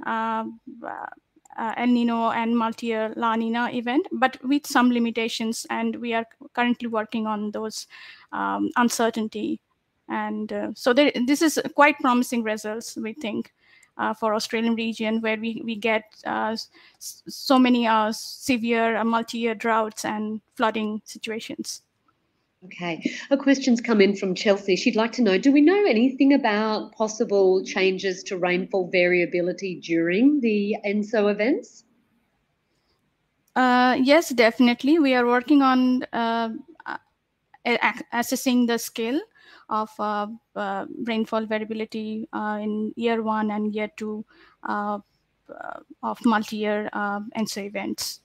El Nino and multi-year La Nina event, but with some limitations. And we are currently working on those uncertainty. And so this is quite promising results, we think, for Australian region, where we get so many severe multi-year droughts and flooding situations. Okay, a question's come in from Chelsea. She'd like to know, do we know anything about possible changes to rainfall variability during the Enso events? Yes, definitely. We are working on assessing the scale of rainfall variability in year 1 and year 2 of multi-year Enso events.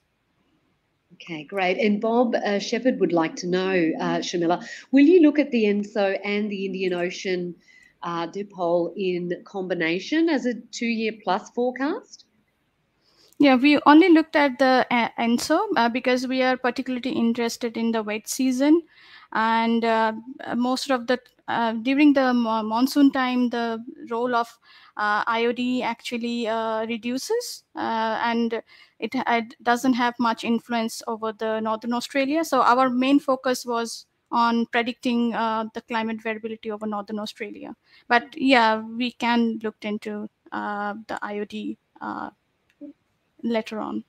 Okay, great. And Bob Shepherd would like to know, Shamila, will you look at the Enso and the Indian Ocean dipole in combination as a 2-year plus forecast? Yeah, we only looked at the Enso because we are particularly interested in the wet season. And most of the, during the monsoon time, the role of IOD actually reduces and it doesn't have much influence over the Northern Australia. So our main focus was on predicting the climate variability over Northern Australia. But yeah, we can look into the IOD later on.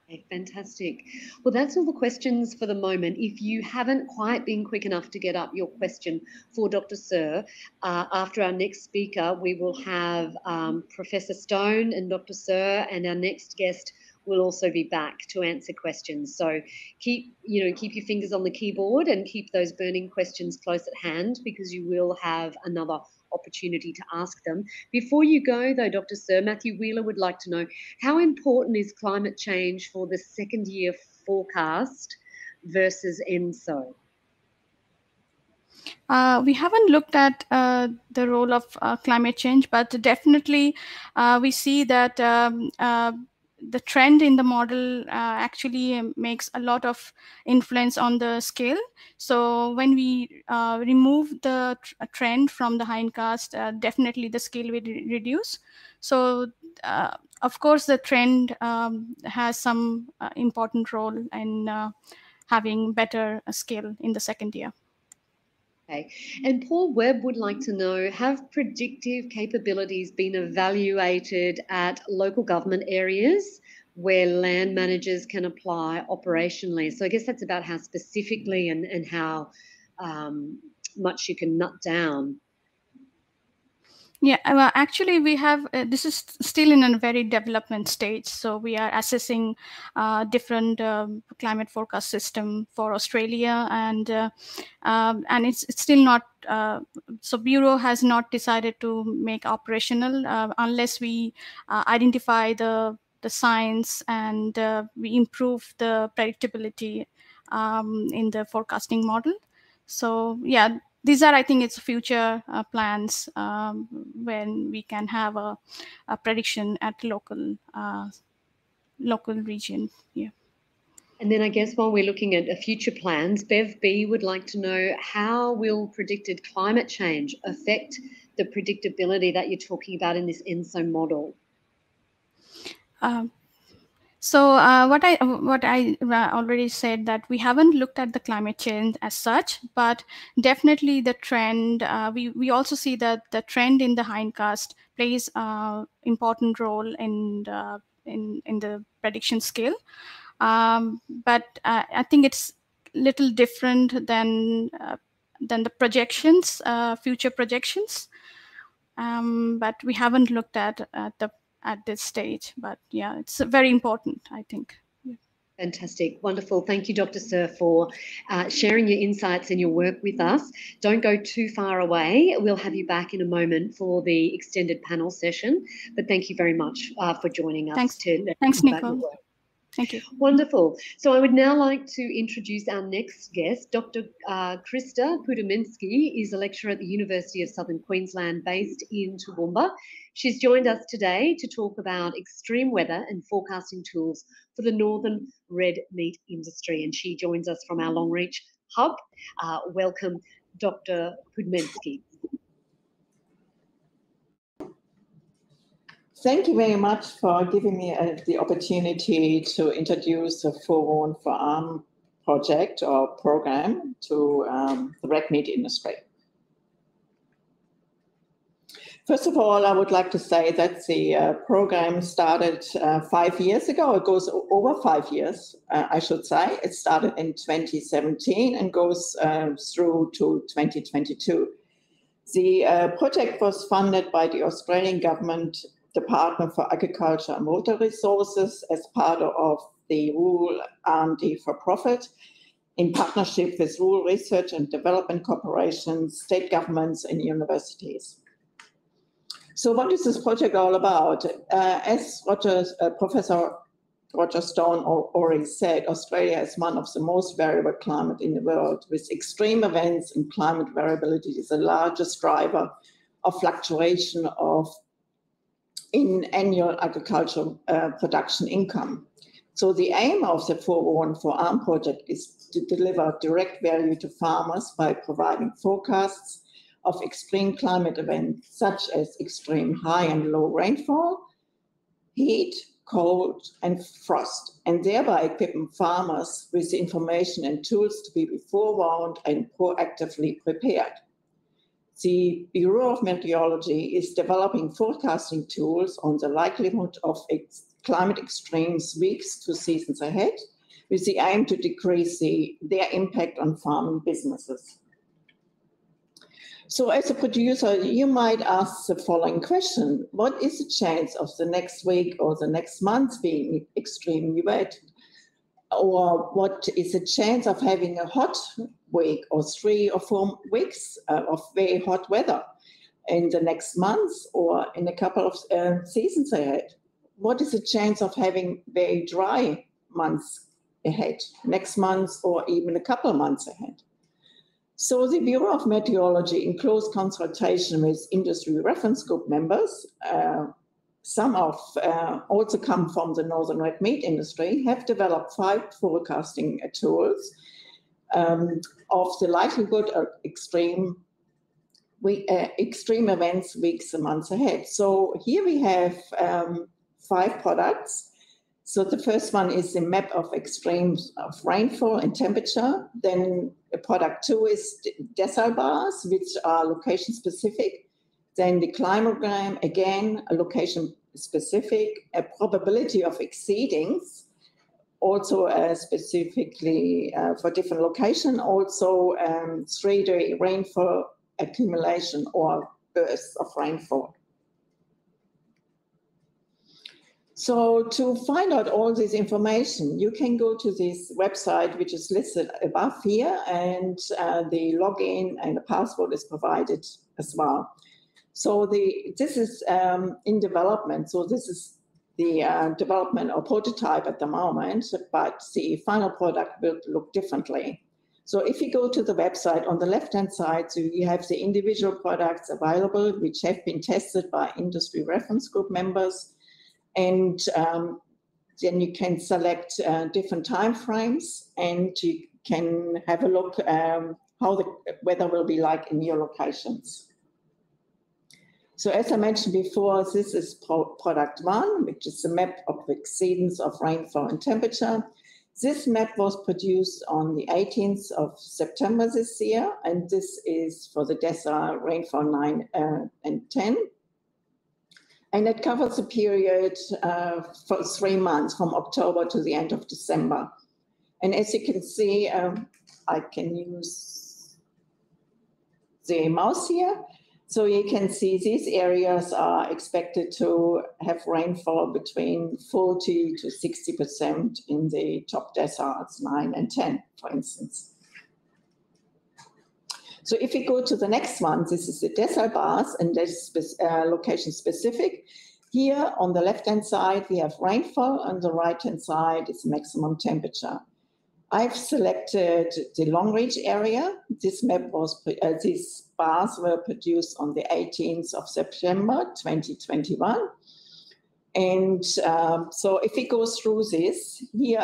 Okay, fantastic. Well, that's all the questions for the moment. If you haven't quite been quick enough to get up your question for Dr. Sir, after our next speaker, we will have Professor Stone and Dr. Sir, and our next guest will also be back to answer questions. So keep your fingers on the keyboard and keep those burning questions close at hand, because you will have another opportunity to ask them. Before you go, though, Dr. Sir, Matthew Wheeler would like to know, how important is climate change for the second year forecast versus Enso? We haven't looked at the role of climate change, but definitely we see that the trend in the model actually makes a lot of influence on the scale. So when we remove the trend from the hindcast, definitely the scale will reduce. So of course the trend has some important role in having better scale in the second year. Okay. And Paul Webb would like to know, have predictive capabilities been evaluated at local government areas where land managers can apply operationally? So I guess that's about how specifically and how much you can nut down. Yeah, well, actually we have, this is still in a very development stage. So we are assessing different climate forecast system for Australia, and it's still not, so Bureau has not decided to make operational unless we identify the science and we improve the predictability in the forecasting model. So yeah, these are, I think, it's future plans when we can have a prediction at local region. Yeah. And then I guess while we're looking at future plans, Bev B would like to know, how will predicted climate change affect the predictability that you're talking about in this Enso model? So what I already said, that we haven't looked at the climate change as such, but definitely the trend, we also see that the trend in the hindcast plays important role in the prediction scale. But I think it's little different than the projections, future projections. But we haven't looked at this stage. But yeah, it's very important, I think. Yeah. Fantastic. Wonderful. Thank you, Dr. Sir, for sharing your insights and your work with us. Don't go too far away. We'll have you back in a moment for the extended panel session. But thank you very much for joining us. Thanks, Nicole. Thank you. Wonderful. So I would now like to introduce our next guest. Dr. Krista Pudomensky is a lecturer at the University of Southern Queensland based in Toowoomba. She's joined us today to talk about extreme weather and forecasting tools for the northern red meat industry. And she joins us from our Longreach hub. Welcome, Dr. Pudomensky. Thank you very much for giving me the opportunity to introduce the Forewarn for Arm project or program to the red meat industry. First of all, I would like to say that the program started 5 years ago. It goes over 5 years, I should say. It started in 2017 and goes through to 2022. The project was funded by the Australian government Department for Agriculture and Water Resources as part of the Rural R&D for Profit in partnership with rural research and development corporations, state governments and universities. So what is this project all about? As Professor Roger Stone already said, Australia is one of the most variable climate in the world, with extreme events and climate variability is the largest driver of fluctuation in annual agricultural production income. So the aim of the Forewarn for Arm project is to deliver direct value to farmers by providing forecasts of extreme climate events such as extreme high and low rainfall, heat, cold and frost, and thereby equipping farmers with the information and tools to be forewarned and proactively prepared. The Bureau of Meteorology is developing forecasting tools on the likelihood of climate extremes weeks to seasons ahead, with the aim to decrease their impact on farming businesses. So as a producer, you might ask the following question: what is the chance of the next week or the next month being extremely wet? Or what is the chance of having a hot week or 3 or 4 weeks of very hot weather in the next month or in a couple of seasons ahead? What is the chance of having very dry months ahead, next month or even a couple of months ahead? So the Bureau of Meteorology, in close consultation with industry reference group members, some of also come from the northern red meat industry, have developed 5 forecasting tools of the likelihood of extreme events weeks and months ahead. So here we have 5 products. So the first one is the map of extremes of rainfall and temperature. Then product 2 is decile bars, which are location specific. Then the climogram, again, a location specific, a probability of exceedance, also specifically for different location, also 3-day rainfall accumulation or bursts of rainfall. So to find out all this information, you can go to this website, which is listed above here, and the login and the password is provided as well. So this is in development. So this is the development or prototype at the moment, but the final product will look differently. So if you go to the website, on the left-hand side, so you have the individual products available, which have been tested by industry reference group members. And then you can select different time frames, and you can have a look how the weather will be like in your locations. So as I mentioned before, this is product 1, which is a map of the exceedance of rainfall and temperature. This map was produced on the 18th of September this year, and this is for the decile rainfall 9 and 10. And it covers a period for 3 months, from October to the end of December. And as you can see, I can use the mouse here. So you can see these areas are expected to have rainfall between 40 to 60% in the top deciles, 9 and 10, for instance. So if we go to the next one, this is the decile bars, and that's location specific. Here on the left-hand side, we have rainfall. On the right-hand side is maximum temperature. I've selected the Long Reach area. This map was, these bars were produced on the 18th of September 2021. And so if we go through this, here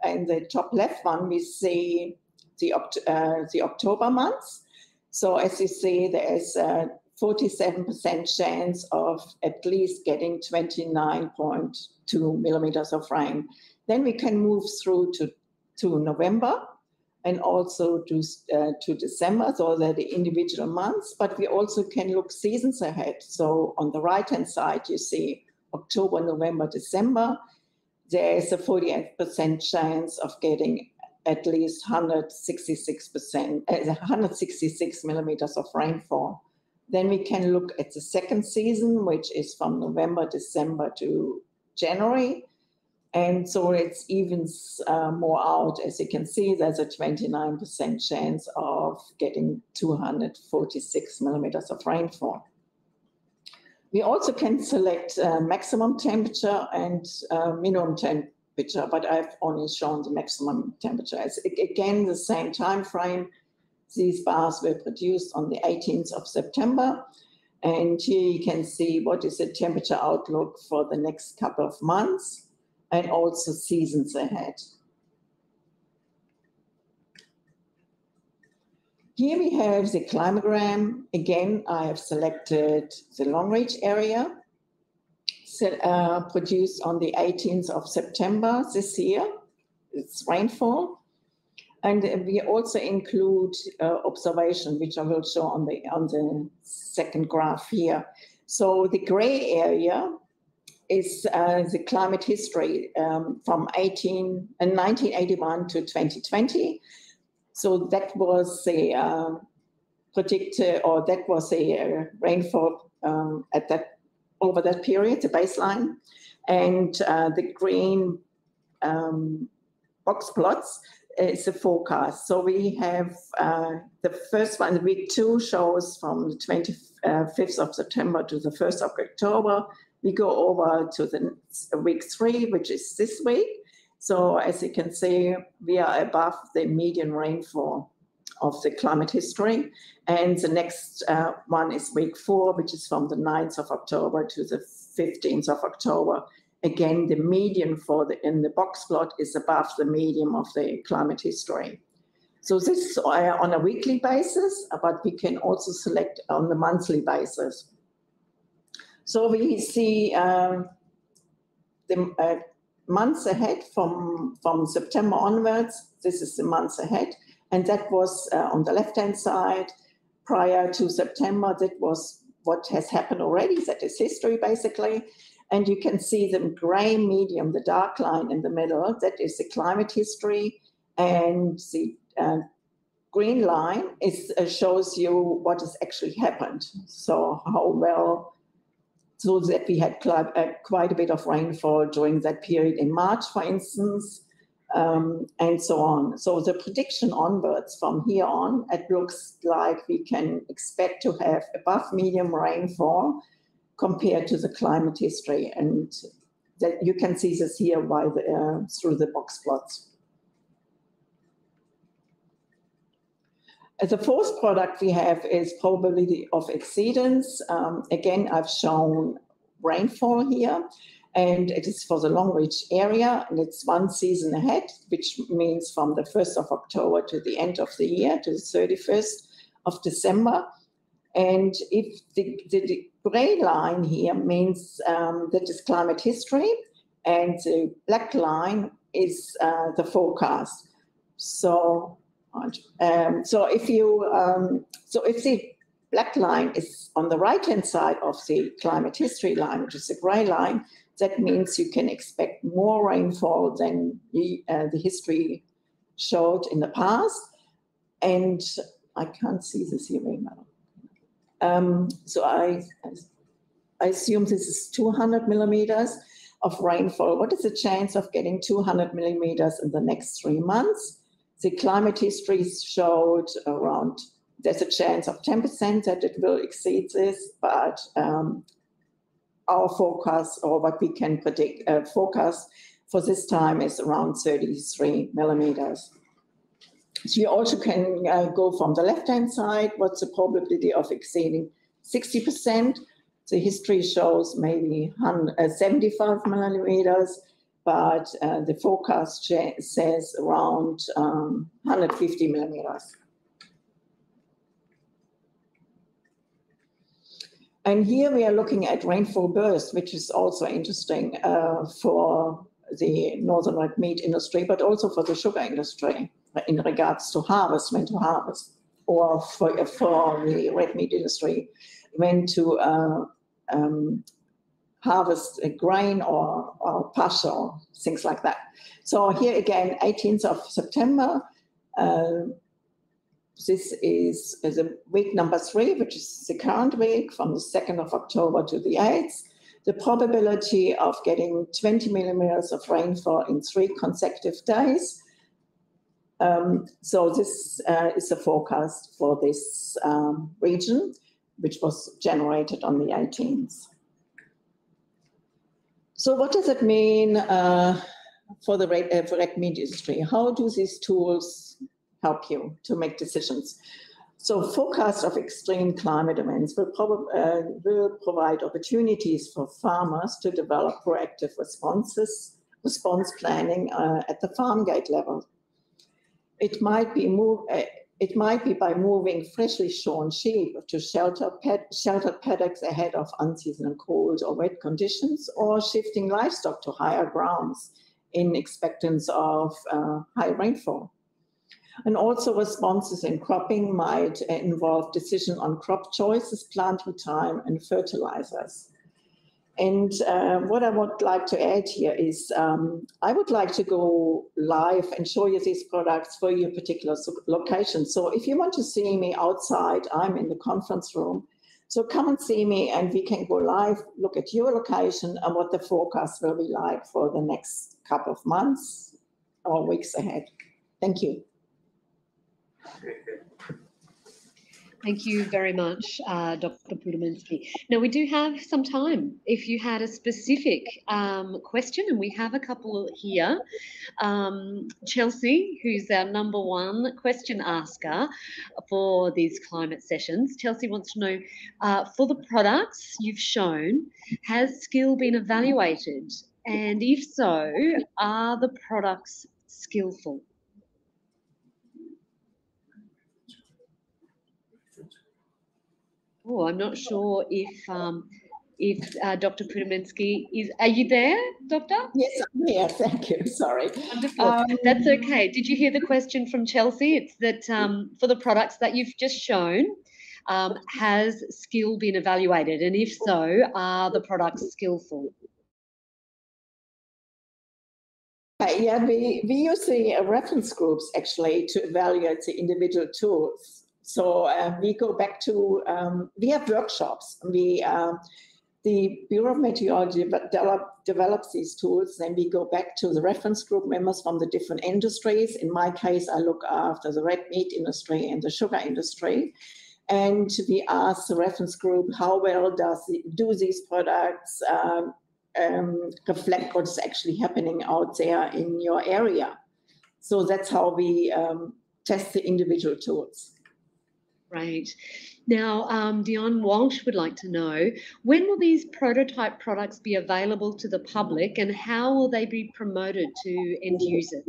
in the top left one, we see the October months. So as you see, there is a 47% chance of at least getting 29.2 millimeters of rain. Then we can move through to November and also to December, so they're the individual months, but we also can look seasons ahead. So on the right-hand side, you see October, November, December. There is a 48% chance of getting at least 166 millimeters of rainfall. Then we can look at the second season, which is from November, December to January. And so it's even more out. As you can see, there's a 29% chance of getting 246 millimeters of rainfall. We also can select maximum temperature and minimum temperature, but I've only shown the maximum temperature. It's, again, the same time frame. These bars were produced on the 18th of September. And here you can see what is the temperature outlook for the next couple of months, and also seasons ahead. Here we have the climagram. Again, I have selected the Long Reach area, produced on the 18th of September this year. It's rainfall. And we also include observation, which I will show on the second graph here. So the gray area is the climate history from 1981 to 2020. So that was a predictor, or that was a rainfall over that period, the baseline. And the green box plots is the forecast. So we have the first one, week 2 shows from the 25th of September to the 1st of October. We go over to the week 3, which is this week. So as you can see, we are above the median rainfall of the climate history. And the next one is week 4, which is from the 9th of October to the 15th of October. Again, the median in the box plot is above the median of the climate history. So this is on a weekly basis, but we can also select on the monthly basis. So we see the months ahead from September onwards. This is the months ahead. And that was on the left-hand side. Prior to September, that was what has happened already. That is history, basically. And you can see the gray medium, the dark line in the middle. That is the climate history. And the green line shows you what has actually happened. So how well, so that we had quite a bit of rainfall during that period in March, for instance, and so on. So the prediction onwards from here on, it looks like we can expect to have above medium rainfall compared to the climate history. And that you can see this here through the box plots. The fourth product we have is probability of exceedance. Again, I've shown rainfall here, and it is for the Long Reach area, and it's one season ahead, which means from the 1st of October to the end of the year, to the 31st of December. And if the gray line here means that is climate history, and the black line is the forecast. So if the black line is on the right-hand side of the climate history line, which is the grey line, that means you can expect more rainfall than the history showed in the past. And I can't see this here very well. So I assume this is 200 millimeters of rainfall. What is the chance of getting 200 millimeters in the next 3 months? The climate history showed around, there's a chance of 10% that it will exceed this, but our forecast, or what we can predict, forecast for this time is around 33 millimeters. So you also can go from the left-hand side, what's the probability of exceeding 60%? The history shows maybe 75 millimeters, but the forecast says around 150 millimeters. And here we are looking at rainfall burst, which is also interesting for the northern red meat industry, but also for the sugar industry in regards to harvest, when to harvest, or for the red meat industry, when to harvest a grain or push or things like that. So here again, 18th of September, this is the week number 3, which is the current week, from the 2nd of October to the 8th. The probability of getting 20 millimeters of rainfall in 3 consecutive days. So this is a forecast for this region, which was generated on the 18th. So what does it mean for the red meat industry? How do these tools help you to make decisions? So forecast of extreme climate events will provide opportunities for farmers to develop proactive response planning at the farm gate level. It might be by moving freshly shorn sheep to sheltered paddocks ahead of unseasonal cold or wet conditions, or shifting livestock to higher grounds in expectance of high rainfall. And also responses in cropping might involve decision on crop choices, planting time, and fertilizers. And what I would like to add here is I would like to go live and show you these products for your particular location. So if you want to see me outside, I'm in the conference room. So come and see me and we can go live, look at your location and what the forecast will be like for the next couple of months or weeks ahead. Thank you. Thank you very much, Dr. Pudominski. Now, we do have some time. If you had a specific question, and we have a couple here. Chelsea, who's our #1 question asker for these climate sessions. Chelsea wants to know, for the products you've shown, has skill been evaluated? And if so, are the products skillful? Oh, I'm not sure if Dr. Pudominski is. Are you there, Doctor? Yes, I'm here. Thank you. Sorry. Wonderful. That's okay. Did you hear the question from Chelsea? It's that for the products that you've just shown, has skill been evaluated? And if so, are the products skillful? Yeah, we use the reference groups actually to evaluate the individual tools. So we go back to, we have workshops. The Bureau of Meteorology develops these tools, then we go back to the reference group members from the different industries. In my case, I look after the red meat industry and the sugar industry. And we ask the reference group, how well do these products reflect what's actually happening out there in your area? So that's how we test the individual tools. Great. Now, Dion Walsh would like to know, when will these prototype products be available to the public and how will they be promoted to end users?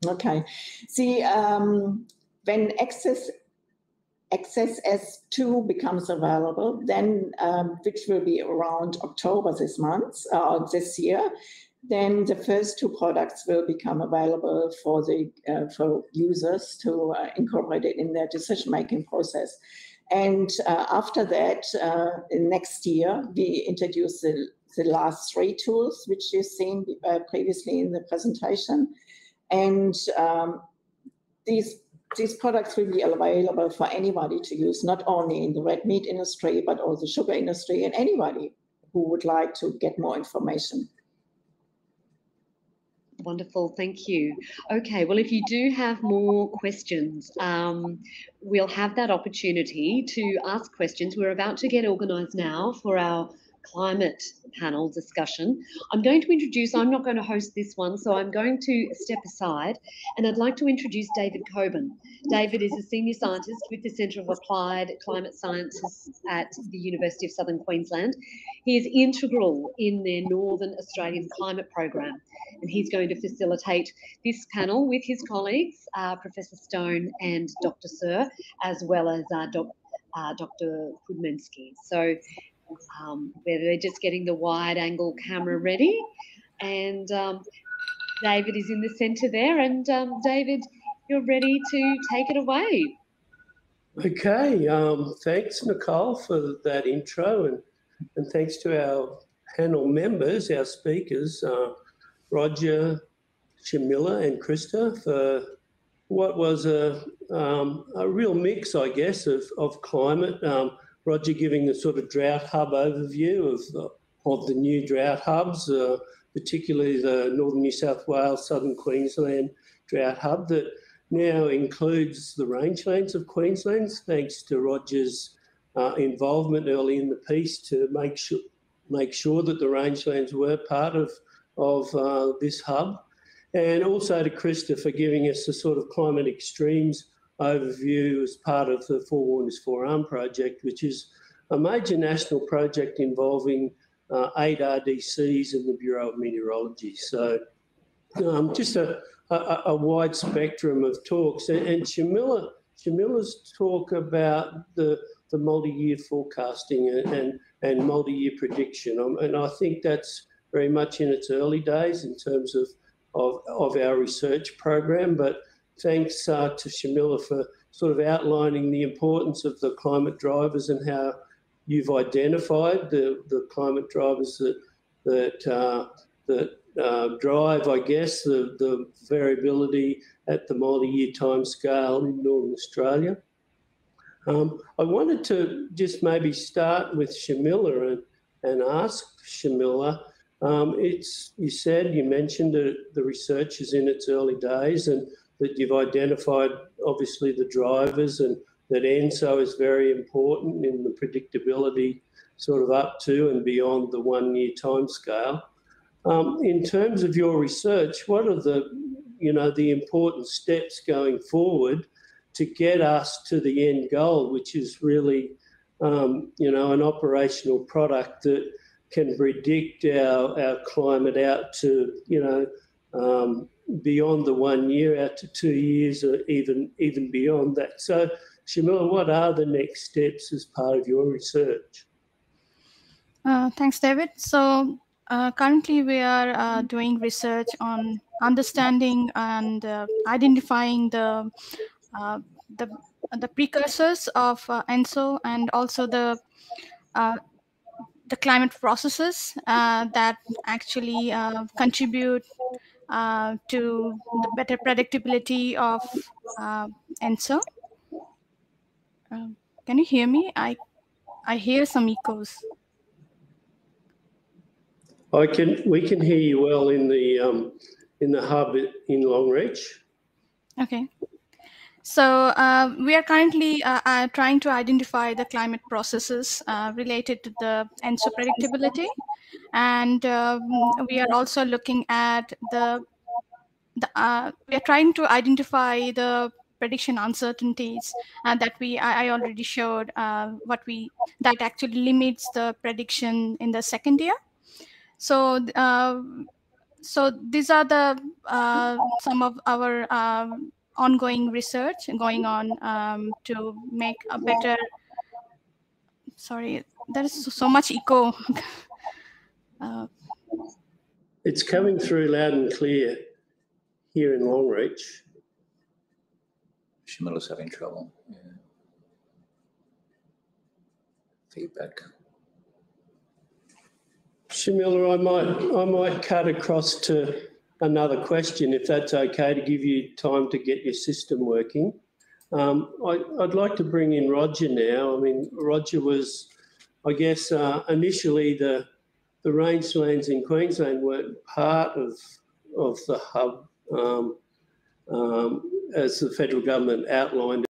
Okay. See, when Access S2 becomes available, then which will be around October this year, then the first two products will become available for the for users to incorporate it in their decision-making process. And after that, next year, we introduce the last three tools, which you've seen previously in the presentation. And these products will be available for anybody to use, not only in the red meat industry, but also the sugar industry and anybody who would like to get more information. Wonderful, thank you. Okay, well, if you do have more questions, we'll have that opportunity to ask questions. We're about to get organised now for our climate panel discussion. I'm going to introduce, I'm not going to host this one, so I'm going to step aside and I'd like to introduce David Coburn. David is a senior scientist with the Centre of Applied Climate Sciences at the University of Southern Queensland. He is integral in their Northern Australian climate program, and he's going to facilitate this panel with his colleagues, Professor Stone and Dr. Sir, as well as Dr. Kudmensky. So where they're just getting the wide angle camera ready, and David is in the centre there, and David, you're ready to take it away. Okay, thanks Nicole for that intro, and thanks to our panel members, our speakers, Roger, Shamila and Krista, for what was a real mix, I guess, of climate. Roger giving the sort of drought hub overview of the new drought hubs, particularly the Northern New South Wales, Southern Queensland drought hub that now includes the rangelands of Queensland, thanks to Roger's involvement early in the piece to make sure that the rangelands were part of this hub. And also to Krista for giving us a sort of climate extremes overview as part of the Four Warners Forearm project, which is a major national project involving 8 RDCs and the Bureau of Meteorology. So just a wide spectrum of talks. And Shamila's talk about the multi-year forecasting and multi-year prediction. And I think that's very much in its early days in terms of our research program, but thanks to Shamila for sort of outlining the importance of the climate drivers and how you've identified the climate drivers that drive, I guess, the variability at the multi-year time scale in Northern Australia. I wanted to just maybe start with Shamila and ask Shamila, you mentioned that the research is in its early days and that you've identified obviously the drivers and that Enso is very important in the predictability sort of up to and beyond the 1 year time scale. In terms of your research, what are the important steps going forward to get us to the end goal, which is really, an operational product that can predict our climate out to, beyond the 1 year, out to 2 years, or even beyond that. So, Shamila, what are the next steps as part of your research? Thanks, David. So currently we are doing research on understanding and identifying the precursors of Enso and also the climate processes that actually contribute to the better predictability of Enso. Can you hear me? I hear some echoes. We can hear you well in the hub in Longreach. Okay. So we are currently trying to identify the climate processes related to the Enso predictability, and we are also looking at we are trying to identify the prediction uncertainties that I already showed, that actually limits the prediction in the second year. So so these are the some of our ongoing research going on to make a better. Sorry, there is so much echo. It's coming through loud and clear here in Longreach. Shamila's having trouble. Yeah. Feedback. Shamila, I might cut across to another question, if that's okay, to give you time to get your system working. I'd like to bring in Roger now. I mean, Roger was, I guess, initially the rangelands in Queensland weren't part of the hub as the federal government outlined